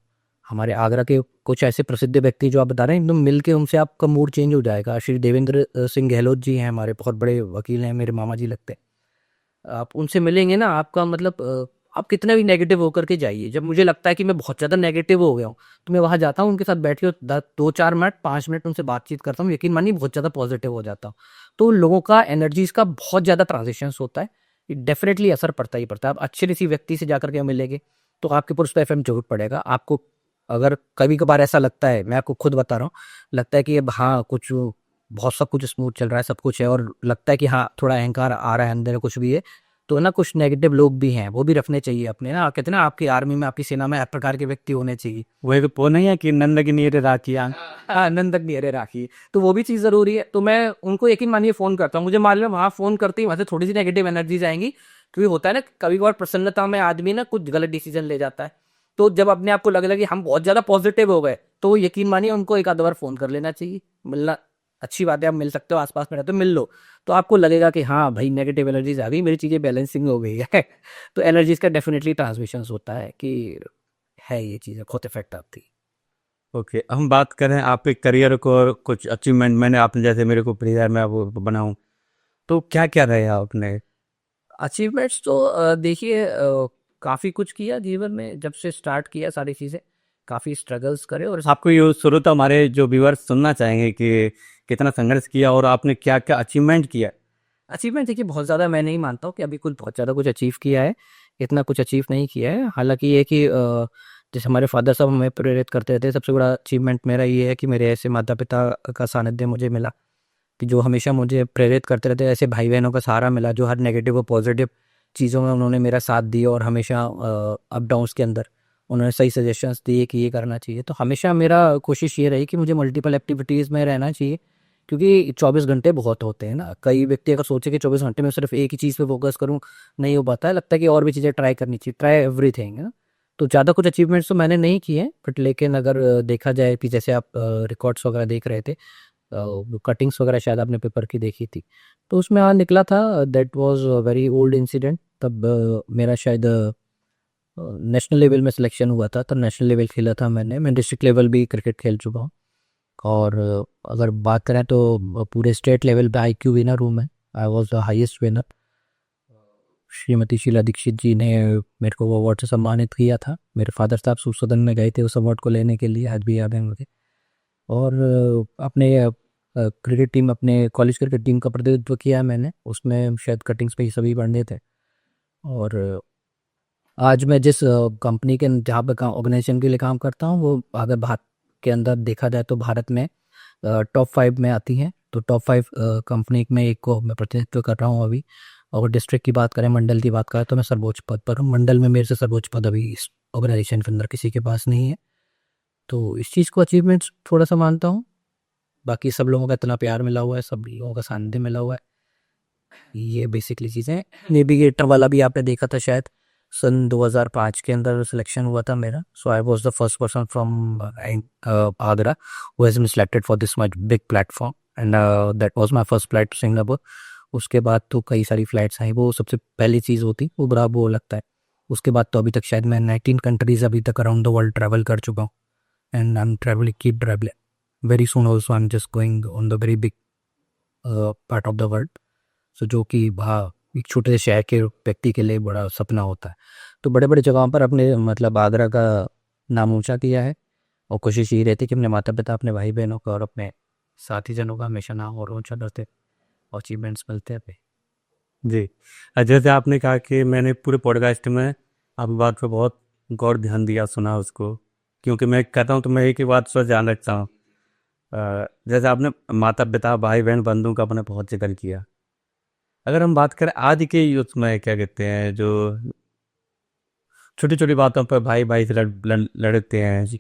हमारे आगरा के कुछ ऐसे प्रसिद्ध व्यक्ति जो आप बता रहे हैं, एकदम मिल के उनसे आपका मूड चेंज हो जाएगा। श्री देवेंद्र सिंह गहलोत जी हैं, हमारे बहुत बड़े वकील हैं, मेरे मामा जी लगते हैं। आप उनसे मिलेंगे ना, आपका मतलब आप कितना भी नेगेटिव होकर के जाइए। जब मुझे लगता है कि मैं बहुत ज़्यादा नेगेटिव हो गया हूँ, तो मैं वहाँ जाता हूँ, उनके साथ बैठ के 2-4 मिनट 5 मिनट उनसे बातचीत करता हूँ, यकीन मानिए बहुत ज़्यादा पॉजिटिव हो जाता हूँ। तो लोगों का एनर्जीज का बहुत ज़्यादा ट्रांजिशंस होता है, डेफिनेटली असर पड़ता ही पड़ता है। आप अच्छे किसी व्यक्ति से जाकर के मिलेंगे तो आपके ऊपर उस पर इफेक्ट जरूर पड़ेगा। आपको अगर कभी कभार ऐसा लगता है, मैं आपको खुद बता रहा हूँ, लगता है कि अब हाँ कुछ बहुत सब कुछ स्मूथ चल रहा है, सब कुछ है, और लगता है कि हाँ थोड़ा अहंकार आ रहा है अंदर, कुछ भी है, तो ना कुछ नेगेटिव लोग भी हैं, वो भी रखने चाहिए अपने ना। कहते हैं ना, आपकी आर्मी में, आपकी सेना में हर प्रकार के व्यक्ति होने चाहिए। वही तो वो नहीं है कि नंद की नीर राखियाँ। हाँ, नंदक नियरे राखी, तो वो भी चीज़ ज़रूरी है। तो मैं उनको यकीन मानिए फ़ोन करता हूँ, मुझे मालूम है वहाँ फ़ोन करते ही वहाँ से थोड़ी सी नेगेटिव एनर्जीज आएंगी, क्योंकि होता है ना कभी कभार प्रसन्नता में आदमी ना कुछ गलत डिसीजन ले जाता है। तो जब अपने आप को लगे लगे हम बहुत ज़्यादा पॉजिटिव हो गए, तो यकीन मानिए उनको एक आध बार फ़ोन कर लेना चाहिए। मिलना अच्छी बात है, आप मिल सकते हो, आसपास में रहते हो, मिल लो, तो आपको लगेगा कि हाँ भाई नेगेटिव एनर्जीज आ गई, मेरी चीज़ें बैलेंसिंग हो गई है। तो एनर्जीज का डेफिनेटली ट्रांसमिशन होता है कि है, ये चीज़ें बहुत इफेक्ट आती है। ओके, हम बात करें आपके करियर को और कुछ अचीवमेंट, मैंने आपने जैसे मेरे को प्रेयर में वो बनाऊं, तो क्या क्या रहे आपने। अचीवमेंट्स तो देखिए काफ़ी कुछ किया जीवन में, जब से स्टार्ट किया सारी चीज़ें, काफ़ी स्ट्रगल्स करे। और आपको ये शुरू तो हमारे जो व्यूअर्स सुनना चाहेंगे कि कितना संघर्ष किया और आपने क्या क्या अचीवमेंट किया। अचीवमेंट देखिए बहुत ज़्यादा मैं नहीं मानता हूँ कि अभी कुछ बहुत ज़्यादा कुछ अचीव किया है, इतना कुछ अचीव नहीं किया है। हालांकि ये कि जैसे हमारे फादर साहब हमें प्रेरित करते थे, सबसे बड़ा अचीवमेंट मेरा ये है कि मेरे ऐसे माता पिता का सानिध्य मुझे मिला, कि जो हमेशा मुझे प्रेरित करते रहते, ऐसे भाई बहनों का सहारा मिला जो हर नेगेटिव और पॉजिटिव चीज़ों में उन्होंने मेरा साथ दिया, और हमेशा अप डाउन्स के अंदर उन्होंने सही सजेशंस दिए कि ये करना चाहिए। तो हमेशा मेरा कोशिश ये रही कि मुझे मल्टीपल एक्टिविटीज़ में रहना चाहिए, क्योंकि 24 घंटे बहुत होते हैं ना। कई व्यक्ति अगर सोचे कि 24 घंटे में सिर्फ एक ही चीज़ पे फोकस करूँ, नहीं हो पाता है, लगता है कि और भी चीज़ें ट्राई करनी चाहिए, ट्राई एवरीथिंग है ना। तो ज़्यादा कुछ अचीवमेंट्स तो मैंने नहीं किए हैं, बट लेकिन अगर देखा जाए कि जैसे आप रिकॉर्ड्स वगैरह देख रहे थे, कटिंग्स वगैरह शायद आपने पेपर की देखी थी, तो उसमें निकला था that was very old incident. तब मेरा शायद नेशनल लेवल में सिलेक्शन हुआ था, तब नेशनल लेवल खेला था मैंने। मैं डिस्ट्रिक्ट लेवल भी क्रिकेट खेल चुका हूँ। और अगर बात करें तो पूरे स्टेट लेवल पे IQ विनर हूँ मैं। I was the highest winner. Shrimati Sheila Dikshit ji ने मेरे को वो अवार्ड से सम्मानित किया था। मेरे फादर साहब सदन में गए थे उस अवार्ड को लेने के लिए, आज भी याद है मुझे। और अपने क्रिकेट टीम, अपने कॉलेज क्रिकेट टीम का प्रतिनिधित्व किया है मैंने, उसमें शायद कटिंग्स पे ही सभी पढ़ने थे। और आज मैं जिस कंपनी के जहाँ पे ऑर्गेनाइजेशन के लिए काम करता हूँ, वो अगर भारत के अंदर देखा जाए तो भारत में टॉप 5 में आती हैं। तो टॉप 5 कंपनी में एक को मैं प्रतिनिधित्व कर रहा हूँ अभी। और डिस्ट्रिक्ट की बात करें, मंडल की बात करें, तो मैं सर्वोच्च पद पर हूँ। मंडल में मेरे से सर्वोच्च पद अभी इस ऑर्गेनाइजेशन के अंदर किसी के पास नहीं है। तो इस चीज़ को अचीवमेंट्स थोड़ा सा मानता हूँ। बाकी सब लोगों का इतना प्यार मिला हुआ है, सब लोगों का सानिध्य मिला हुआ है। ये बेसिकली चीज़ें। नेविगेटर वाला भी आपने देखा था शायद, सन 2005 के अंदर सिलेक्शन हुआ था मेरा। So I was the first person from Agra who has been selected for this much big platform, and that was my first flight to Singapore. उसके बाद तो कई सारी फ्लाइट्स आई, वो सबसे पहली चीज़ होती वो बड़ा वो लगता है। उसके बाद तो अभी तक शायद मैं 19 कंट्रीज़ अभी तक अराउंड द वर्ल्ड ट्रैवल कर चुका हूँ, and I am travelling, keep travelling. Very soon also I am just going on the very big part of the world. So जो कि वहाँ एक छोटे से शहर के व्यक्ति के लिए बड़ा सपना होता है। तो बड़े बड़े जगहों पर अपने मतलब आगरा का नाम ऊंचा किया है, और कोशिश यही रहती है कि अपने माता पिता, अपने भाई बहनों का और अपने साथी जनों का हमेशा नाम और ऊंचा करते और अचीवमेंट्स मिलते हैं पे। जी। जैसे आपने कहा कि मैंने पूरे पॉडकास्ट में आपकी बात पे बहुत गौर ध्यान दिया, सुना उसको, क्योंकि मैं कहता हूँ तो मैं एक ही बात से ध्यान रखता हूँ। जैसे आपने माता पिता भाई बहन बंधुओं का अपने बहुत जिक्र किया। अगर हम बात करें आज के यूथ में, क्या कहते हैं, जो छोटी छोटी बातों पर भाई भाई से लड़ते हैं,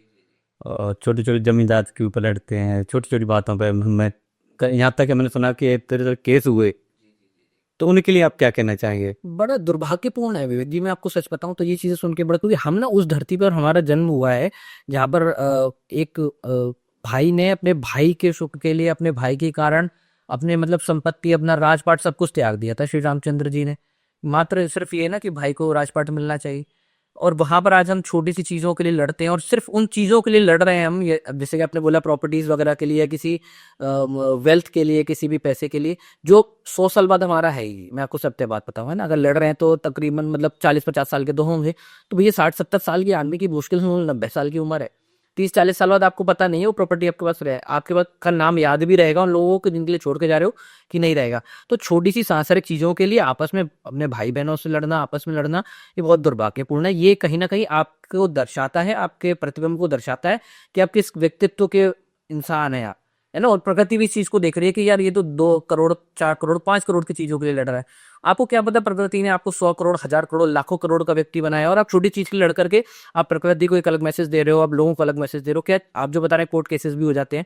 और छोटी छोटी जमींदार के ऊपर लड़ते हैं, छोटी छोटी बातों पर। मैं यहाँ तक कि मैंने सुना कि एक तरह से केस हुए, तो उनके लिए आप क्या कहना चाहेंगे? बड़ा दुर्भाग्यपूर्ण है विवेक जी, मैं आपको सच बताऊं तो ये चीज़ें सुन के बड़ा, क्योंकि हम ना उस धरती पर हमारा जन्म हुआ है जहाँ पर एक भाई ने अपने भाई के सुख के लिए, अपने भाई के कारण अपने मतलब संपत्ति, अपना राजपाट सब कुछ त्याग दिया था श्री रामचंद्र जी ने। मात्र सिर्फ ये ना कि भाई को राजपाट मिलना चाहिए, और वहां पर आज हम छोटी सी चीजों के लिए लड़ते हैं, और सिर्फ उन चीजों के लिए लड़ रहे हैं हम। ये अब जैसे कि आपने बोला प्रॉपर्टीज वगैरह के लिए, या किसी वेल्थ के लिए, किसी भी पैसे के लिए, जो 100 साल बाद हमारा है ही। मैं आपको सत्य बात बताऊं, है ना, अगर लड़ रहे हैं तो तकरीबन मतलब 40-50 साल के तो होंगे, तो भैया 60-70 साल की आदमी की मुश्किल से 90 साल की उम्र है। 30-40 साल बाद आपको पता नहीं है वो प्रॉपर्टी आपके पास रहे, आपके पास का नाम याद भी रहेगा उन लोगों को जिनके लिए छोड़ के जा रहे हो कि नहीं रहेगा। तो छोटी सी सांसारिक चीजों के लिए आपस में अपने भाई बहनों से लड़ना, आपस में लड़ना, ये बहुत दुर्भाग्यपूर्ण है। ये कहीं ना कहीं आपको दर्शाता है, आपके प्रतिबिंब को दर्शाता है कि आप किस व्यक्तित्व के इंसान हैं आप, है ना। और प्रकृति भी इस चीज को देख रही है कि यार ये तो 2 करोड़, 4 करोड़, 5 करोड़ की चीजों के लिए लड़ रहा है। आपको क्या पता प्रकृति ने आपको 100 करोड़, 1000 करोड़, लाखों करोड़ का व्यक्ति बनाया, और आप छोटी चीज के लिए लड़ करके आप प्रकृति को एक अलग मैसेज दे रहे हो, आप लोगों को अलग मैसेज दे रहे हो। क्या आप जो बता रहे हैं कोर्ट केसेस भी हो जाते हैं,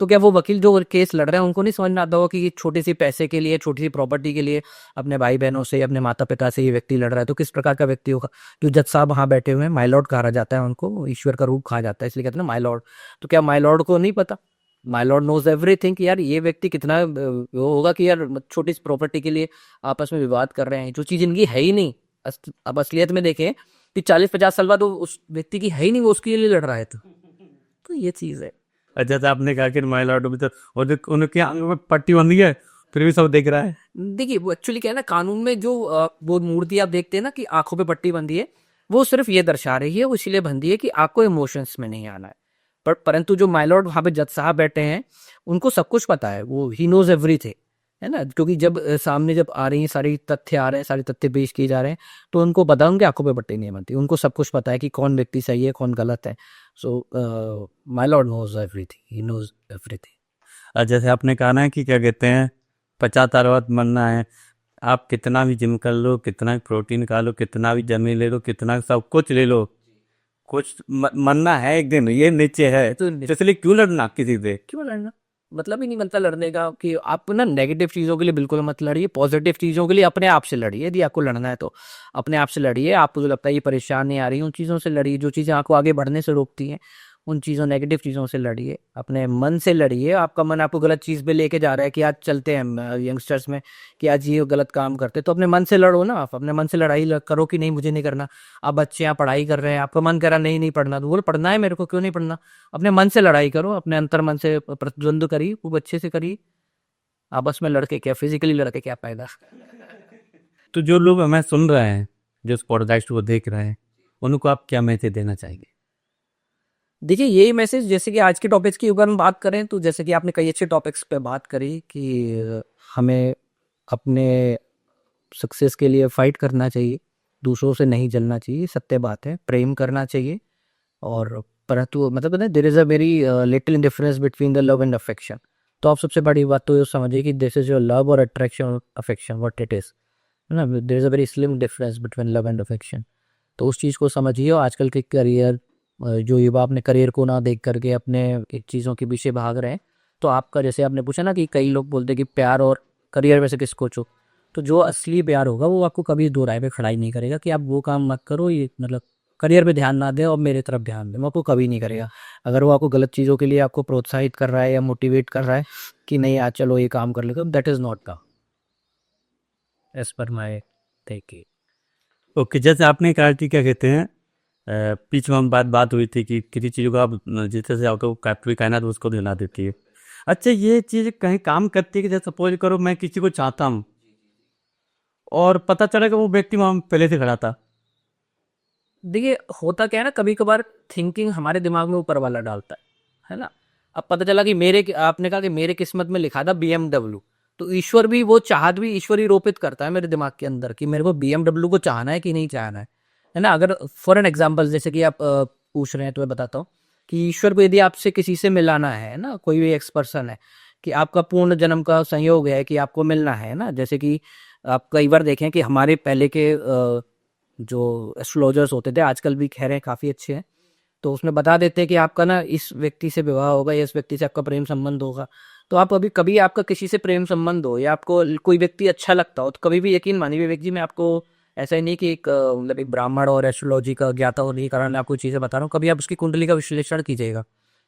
तो क्या वो वकील जो केस लड़ रहे हैं उनको नहीं समझ में आता होगा कि ये छोटी सी पैसे के लिए, छोटी सी प्रॉपर्टी के लिए अपने भाई बहनों से, अपने माता पिता से ये व्यक्ति लड़ रहा है? तो किस प्रकार का व्यक्ति होगा? जो जज साहब वहां बैठे हुए हैं, माई लॉर्ड कहा जाता है उनको, ईश्वर का रूप कहा जाता है, इसलिए कहते हैं ना माई लॉर्ड। तो क्या माई लॉर्ड को नहीं पता? माई लॉर्ड नोज एवरीथिंग कि यार ये व्यक्ति कितना वो होगा कि यार छोटी सी प्रॉपर्टी के लिए आपस में विवाद कर रहे हैं, जो चीज इनकी है ही नहीं। अब असलियत में देखें कि 40-50 साल बाद वो उस व्यक्ति की है ही नहीं, वो उसके लिए लड़ रहा है। तो ये चीज है। जैसे आपने कहा कि माई लॉर्ड, तो उनके आंख में पट्टी बंधी है, फिर भी सब देख रहा है। देखिए वो एक्चुअली क्या है ना, कानून में जो वो मूर्ति आप देखते हैं ना कि आंखों पे पट्टी बंधी है, वो सिर्फ ये दर्शा रही है, वो इसीलिए बंधी है कि आपको इमोशंस में नहीं आना है। पर परंतु जो माय लॉर्ड वहां पे जज साहब बैठे हैं, उनको सब कुछ पता है, वो ही नोज एवरीथिंग, है ना। क्योंकि जब सामने जब आ रही हैं सारी तथ्य आ रहे हैं, सारे तथ्य पेश किए जा रहे हैं, तो उनको पता, उनके आंखों पे पट्टी नहीं बनती, उनको सब कुछ पता है कि कौन व्यक्ति सही है, कौन गलत है। So my lord knows everything, he knows everything. जैसे आपने कहा ना कि क्या कहते हैं, 50 साल बाद मरना है। आप कितना भी जिम कर लो, कितना भी प्रोटीन खा लो, कितना भी जमीन ले लो, कितना सब कुछ ले लो, कुछ मरना है एक दिन, ये नीचे है। तो इसलिए क्यों लड़ना किसी से? क्यों लड़ना? मतलब ही नहीं बनता लड़ने का। कि आप ना नेगेटिव चीजों के लिए बिल्कुल मत लड़िए, पॉजिटिव चीजों के लिए अपने आप से लड़िए। यदि आपको लड़ना है तो अपने आप से लड़िए। आपको जो लगता है ये परेशानी आ रही है, उन चीजों से लड़िए। जो चीजें आपको आगे बढ़ने से रोकती हैं, उन चीज़ों, नेगेटिव चीज़ों से लड़िए। अपने मन से लड़िए। आपका मन आपको गलत चीज़ पे लेके जा रहा है कि आज चलते हैं यंगस्टर्स में कि आज ये गलत काम करते, तो अपने मन से लड़ो ना। आप अपने मन से लड़ाई करो कि नहीं मुझे नहीं करना। आप बच्चे यहाँ पढ़ाई कर रहे हैं, आपका मन कह रहा नहीं नहीं पढ़ना, तो बोलो पढ़ना है मेरे को, क्यों नहीं पढ़ना। अपने मन से लड़ाई करो, अपने अंतर मन से प्रतिद्वंद करिए, खूब अच्छे से करिए। आपस में लड़के क्या, फिजिकली लड़के क्या फायदा। तो जो लोग हमें सुन रहे हैं, जो इस पॉडकास्ट को देख रहे हैं, उनको आप क्या मैसेज देना चाहेंगे? देखिए यही मैसेज, जैसे कि आज के टॉपिक्स की अगर हम बात करें, तो जैसे कि आपने कई अच्छे टॉपिक्स पे बात करी कि हमें अपने सक्सेस के लिए फाइट करना चाहिए, दूसरों से नहीं जलना चाहिए, सत्य बात है, प्रेम करना चाहिए। और परंतु मतलब ना there is a very little difference between the love and affection. तो आप सबसे बड़ी बात तो ये समझिए कि दिस इज योर लव और attraction, affection what it is, है ना। There is a very slim difference between love and affection. तो उस चीज़ को समझिए। और आजकल के करियर, जो युवा अपने करियर को ना देख करके अपने चीज़ों के पीछे भाग रहे हैं, तो आपका जैसे आपने पूछा ना कि कई लोग बोलते हैं कि प्यार और करियर में से किसको चो, तो जो असली प्यार होगा वो आपको कभी दो राय पे खड़ा ही नहीं करेगा कि आप वो काम मत करो, ये मतलब करियर पे ध्यान ना दें और मेरे तरफ ध्यान दें, वो आपको कभी नहीं करेगा। अगर वो आपको गलत चीज़ों के लिए आपको प्रोत्साहित कर रहा है या मोटिवेट कर रहा है कि नहीं आज चलो ये काम कर लेगा, that is not the as per my thinking. Okay, जैसे आपने कहा कि क्या कहते हैं, बीच में हम बात हुई थी कि किसी चीज़ों को आप जिस से आपको पूरी कायनात उसको दिला देती है। अच्छा, ये चीज़ कहीं काम करती है कि जैसे सपोज करो मैं किसी को चाहता हूँ और पता चला कि वो व्यक्ति वहाँ पहले से खड़ा था। देखिए होता क्या है ना, कभी कभार थिंकिंग हमारे दिमाग में ऊपर वाला डालता है ना। अब पता चला कि आपने कहा कि मेरे किस्मत में लिखा था BMW, तो ईश्वर भी वो चाहत भी ईश्वर ही रोपित करता है मेरे दिमाग के अंदर कि मेरे को BMW को चाहना है कि नहीं चाहना है ना। अगर फॉर एन एग्जाम्पल जैसे कि आप पूछ रहे हैं तो मैं बताता हूँ कि ईश्वर को यदि आपसे किसी से मिलाना है ना, कोई भी एक्स पर्सन है कि आपका पूर्ण जन्म का संयोग है कि आपको मिलना है ना, जैसे कि आप कई बार देखें कि हमारे पहले के जो एस्ट्रोलॉजर्स होते थे, आजकल भी खैर हैं काफ़ी अच्छे हैं, तो उसमें बता देते हैं कि आपका ना इस व्यक्ति से विवाह होगा या इस व्यक्ति से आपका प्रेम संबंध होगा। तो आप अभी कभी आपका किसी से प्रेम संबंध हो या आपको कोई व्यक्ति अच्छा लगता हो तो कभी भी यकीन मानिए विवेक जी, मैं आपको ऐसा ही नहीं कि एक मतलब एक ब्राह्मण और एस्ट्रोलॉजी का ज्ञाता होने के कारण मैं आपको चीज़ें बता रहा हूँ, कभी आप उसकी कुंडली का विश्लेषण कीजिएगा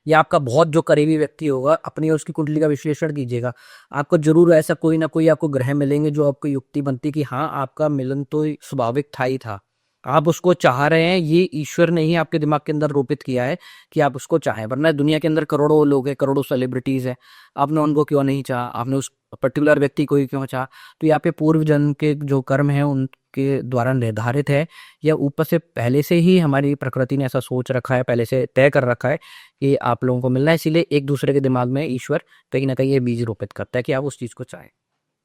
या आपका बहुत जो करीबी व्यक्ति होगा अपनी और उसकी कुंडली का विश्लेषण कीजिएगा। आपको जरूर ऐसा कोई ना कोई आपको ग्रह मिलेंगे जो आपको युक्ति बनती कि हाँ आपका मिलन तो स्वाभाविक था ही था, आप उसको चाह रहे हैं, ये ईश्वर ने ही आपके दिमाग के अंदर रोपित किया है कि आप उसको चाहें। वरना दुनिया के अंदर करोड़ों लोग हैं, करोड़ों सेलिब्रिटीज हैं, आपने उनको क्यों नहीं चाहा, आपने उस पर्टिकुलर व्यक्ति को ही क्यों चाहा। तो यहाँ पे पूर्व जन्म के जो कर्म है उनके द्वारा निर्धारित है या ऊपर से पहले से ही हमारी प्रकृति ने ऐसा सोच रखा है, पहले से तय कर रखा है कि आप लोगों को मिलना है, इसीलिए एक दूसरे के दिमाग में ईश्वर कहीं ना कहीं ये बीज रोपित करता है कि आप उस चीज को चाहें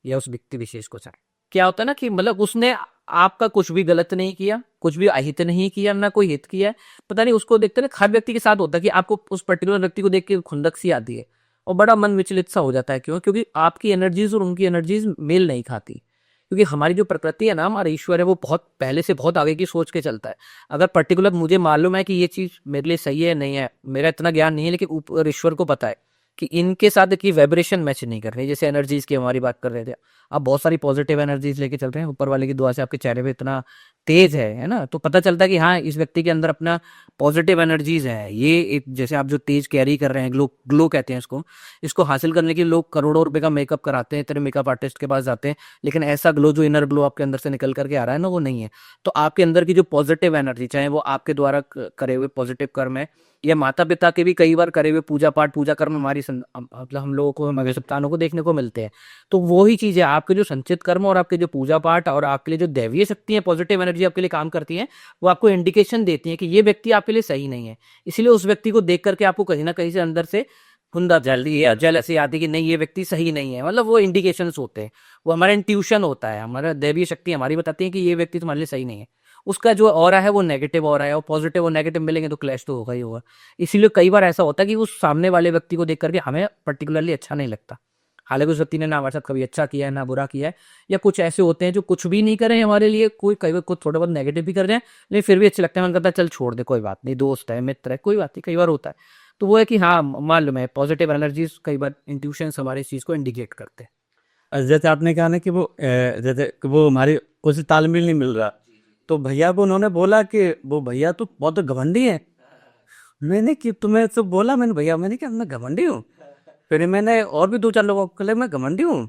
या उस व्यक्ति विशेष को चाहें। क्या होता है ना कि मतलब उसने आपका कुछ भी गलत नहीं किया, कुछ भी अहित नहीं किया, ना कोई हित किया है। पता नहीं उसको देखते ना हर व्यक्ति के साथ होता है कि आपको उस पर्टिकुलर व्यक्ति को देख के खुंदक सी आती है और बड़ा मन विचलित सा हो जाता है। क्यों? क्योंकि आपकी एनर्जीज और उनकी एनर्जीज मेल नहीं खाती। क्योंकि हमारी जो प्रकृति है ना, हमारा ईश्वर है, वो बहुत पहले से बहुत आगे की सोच के चलता है। अगर पर्टिकुलर मुझे मालूम है कि ये चीज मेरे लिए सही है नहीं है, मेरा इतना ज्ञान नहीं है, लेकिन ऊपर ईश्वर को पता है कि इनके साथ की वाइब्रेशन मैच नहीं कर रही। जैसे एनर्जीज की हमारी बात कर रहे थे, आप बहुत सारी पॉजिटिव एनर्जीज लेके चल रहे हैं, ऊपर वाले की दुआ से आपके चेहरे पे इतना तेज है ना, तो पता चलता है कि हाँ इस व्यक्ति के अंदर अपना पॉजिटिव एनर्जीज है। ये एक जैसे आप जो तेज कैरी कर रहे हैं, ग्लो ग्लो कहते हैं इसको, इसको हासिल करने के लिए लोग करोड़ों रुपए का मेकअप कराते हैं, तेरे मेकअप आर्टिस्ट के पास जाते हैं, लेकिन ऐसा ग्लो जो इनर ग्लो आपके अंदर से निकल करके आ रहा है ना, वो नहीं है। तो आपके अंदर की जो पॉजिटिव एनर्जी, चाहे वो आपके द्वारा करे हुए पॉजिटिव कर्म है या माता पिता के भी कई बार करे हुए पूजा पाठ पूजा कर्म हमारी मतलब हम लोगों को, हमारे संतानों को देखने को मिलते हैं। तो वो ही चीज़ है, आपके जो संचित कर्म और आपके जो पूजा पाठ और आपके लिए जो दैवीय शक्ति है, पॉजिटिव एनर्जी आपके लिए काम करती है, वो आपको इंडिकेशन देती है कि ये व्यक्ति आपके लिए सही नहीं है। इसलिए उस व्यक्ति को देख करके आपको कहीं ना कहीं से अंदर से खुंदा जल्दी या जल ऐसी आती है कि नहीं ये व्यक्ति सही नहीं है। मतलब वो इंडिकेशंस होते हैं, वो हमारा इंट्यूशन होता है, हमारा दैवीय शक्ति हमारी बताती है कि ये व्यक्ति तुम्हारे लिए सही नहीं है। उसका जो ऑरा है वो नेगेटिव ऑरा है, और पॉजिटिव और नेगेटिव मिलेंगे तो क्लैश तो होगा ही होगा। इसीलिए कई बार ऐसा होता है कि उस सामने वाले व्यक्ति को देख करके हमें पर्टिकुलरली अच्छा नहीं लगता, हालांकि उस व्यक्ति ने ना हमारे साथ कभी अच्छा किया है ना बुरा किया है। या कुछ ऐसे होते हैं जो कुछ भी नहीं करें हमारे लिए, कोई कई बार कुछ थोड़ा बहुत नेगेटिव भी कर रहे हैं, लेकिन फिर भी अच्छे लगते हैं, मन करता है चल छोड़ दे कोई बात नहीं, दोस्त है मित्र है कोई बात नहीं, कई बार होता है। तो वो है कि हाँ मालूम है पॉजिटिव एनर्जीज कई बार इंट्यूशंस हमारे इस चीज़ को इंडिकेट करते हैं। जैसे आपने कहा ना कि वो जैसे कि वो हमारे कुछ तालमेल नहीं मिल रहा, तो भैया को उन्होंने बोला कि वो भैया तो बहुत घमंडी है। मैंने कि तुम्हें तो बोला, मैंने भैया मैंने क्या मैं घमंडी हूँ? फिर मैंने और भी दो चार लोगों को बोला मैं घमंडी हूँ।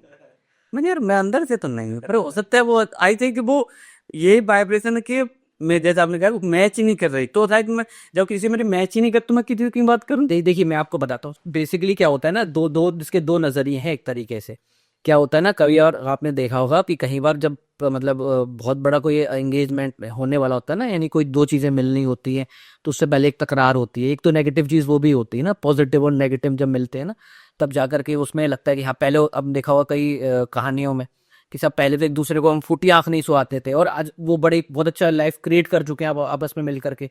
मैंने यार मैं अंदर से तो नहीं हूँ, पर हो सकता है वो आई थिंक कि वो ये वाइब्रेशन के मैं जैसे आपने कहा मैच ही नहीं कर रही, तो शायद मैं जब किसी मेरी मैच ही नहीं कर तो मैं किसी की बात करूँ। देखिए मैं आपको बताता हूँ बेसिकली क्या होता है ना, दो दो इसके दो नजरिए हैं एक तरीके से। क्या होता है ना, कभी और आपने देखा होगा कि कई बार जब मतलब बहुत बड़ा कोई एंगेजमेंट होने वाला होता है ना, यानी कोई दो चीजें मिलनी होती हैं, तो उससे पहले एक तकरार होती है। एक तो नेगेटिव चीज वो भी होती है ना, पॉजिटिव और नेगेटिव जब मिलते हैं ना, तब जाकर के उसमें लगता है कि हाँ पहले अब देखा होगा कई कहानियों में कि सब पहले तो एक दूसरे को हम फूटी आंख नहीं सुहाते थे, और आज वो बड़े बहुत अच्छा लाइफ क्रिएट कर चुके हैं अब आपस में मिल करके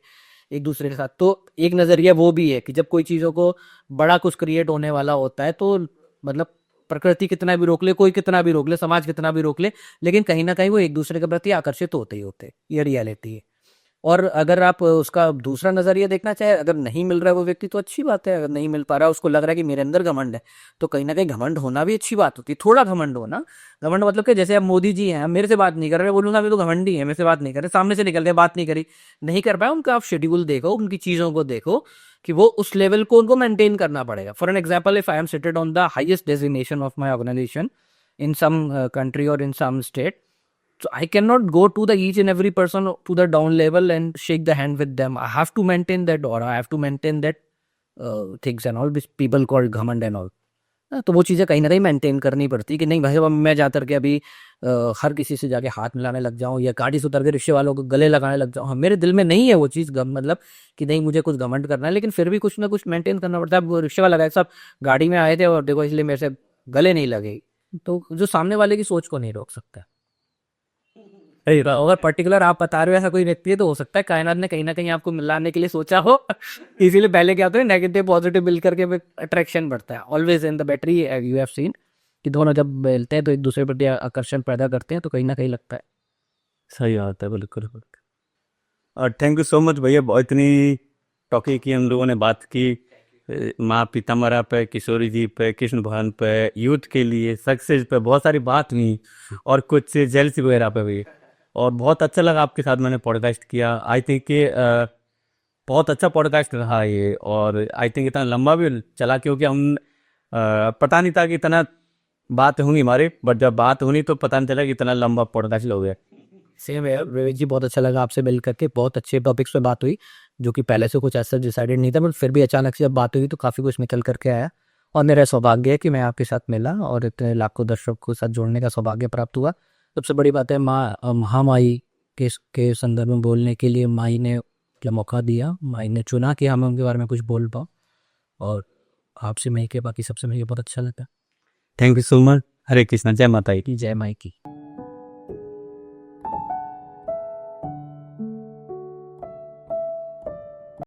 एक दूसरे के साथ। तो एक नजरिया वो भी है कि जब कोई चीजों को बड़ा कुछ क्रिएट होने वाला होता है तो मतलब प्रकृति कितना भी रोक ले, कोई कितना भी रोक ले, समाज कितना भी रोक ले, लेकिन कहीं ना कहीं वो एक दूसरे के प्रति आकर्षित होते ही होते, ये रियलिटी है। और अगर आप उसका दूसरा नज़रिया देखना चाहे, अगर नहीं मिल रहा है वो व्यक्ति तो अच्छी बात है, अगर नहीं मिल पा रहा उसको लग रहा है कि मेरे अंदर घमंड है, तो कहीं ना कहीं घमंड होना भी अच्छी बात होती है, थोड़ा घमंड होना। घमंड मतलब कि जैसे अब मोदी जी हैं, मेरे से बात नहीं कर रहे, बोलूंगा मैं तो घमंडी है, मेरे से बात नहीं कर रहे, सामने से निकल रहे, बात नहीं करी, नहीं कर पाए, उनका आप शेड्यूल देखो, उनकी चीज़ों को देखो कि वो उस लेवल को उनको मेंटेन करना पड़ेगा। For an example, if I am seated on the highest designation of my organisation in some country or in some state, so I cannot go to the each and every person to the down level and shake the hand with them. I have to maintain that aura, I have to maintain that things and all which people call घमंड and all. तो वो चीज़ें कहीं ना कहीं maintain करनी पड़ती कि नहीं भाई, अब मैं जा करके अभी हर किसी से जाके हाथ मिलाने लग जाऊं या गाड़ी से उतर के रिक्शे वालों को गले लगाने लग जाऊं। हाँ, मेरे दिल में नहीं है वो चीज़, मतलब कि नहीं मुझे कुछ घमंड करना है, लेकिन फिर भी कुछ ना कुछ मेंटेन करना पड़ता है। अब वो रिक्शे वाला गाय साहब गाड़ी में आए थे और देखो इसलिए मेरे से गले नहीं लगे, तो जो सामने वाले की सोच को नहीं रोक सकता। सही तो अगर पर्टिकुलर आप बता रहे हो ऐसा कोई व्यक्ति है, तो हो सकता है कायनात ने कहीं ना कहीं आपको मिलाने के लिए सोचा हो। इसीलिए पहले क्या होता है, नेगेटिव पॉजिटिव मिल करके अट्रैक्शन बढ़ता है always in the battery. You have seen कि दोनों जब मिलते हैं तो एक दूसरे पर आकर्षण पैदा करते हैं, तो कहीं ना कहीं लगता है। सही बात है, बिल्कुल बिल्कुल। और थैंक यू सो मच भैया, बहुत इतनी टॉकिंग की, हम लोगों ने बात की माँ पीताम्बरा पे, किशोरी जी पे, कृष्ण भगवान पे, यूथ के लिए सक्सेस पे बहुत सारी बात हुई, और कुछ जेलसी वगैरह पे भी। और बहुत अच्छा लगा आपके साथ मैंने पॉडकास्ट किया। आई थिंक कि बहुत अच्छा पॉडकास्ट रहा ये, और आई थिंक इतना लंबा भी चला, क्योंकि हम पता नहीं था कि इतना बात होंगी हमारी, बट जब बात होनी तो पता नहीं चला कि इतना लंबा पॉडकास्ट हो गया। सेम है विवेक जी, बहुत अच्छा लगा आपसे मिल करके, बहुत अच्छे टॉपिक्स पे बात हुई, जो कि पहले से कुछ ऐसा डिसाइडेड नहीं था, बट फिर भी अचानक से जब बात हुई तो काफ़ी कुछ निकल करके आया। और मेरा सौभाग्य है कि मैं आपके साथ मिला और इतने लाखों दर्शकों के साथ जोड़ने का सौभाग्य प्राप्त हुआ। सबसे बड़ी बात है, महामाई के संदर्भ में बोलने के लिए माई ने क्या मौका दिया, माई ने चुना कि हम उनके बारे में कुछ बोल पाओ, और आपसे मिल के, बाकी सबसे मिल के बहुत अच्छा लगा। Thank you so much. Hare Krishna, जय माता की। जय माई की।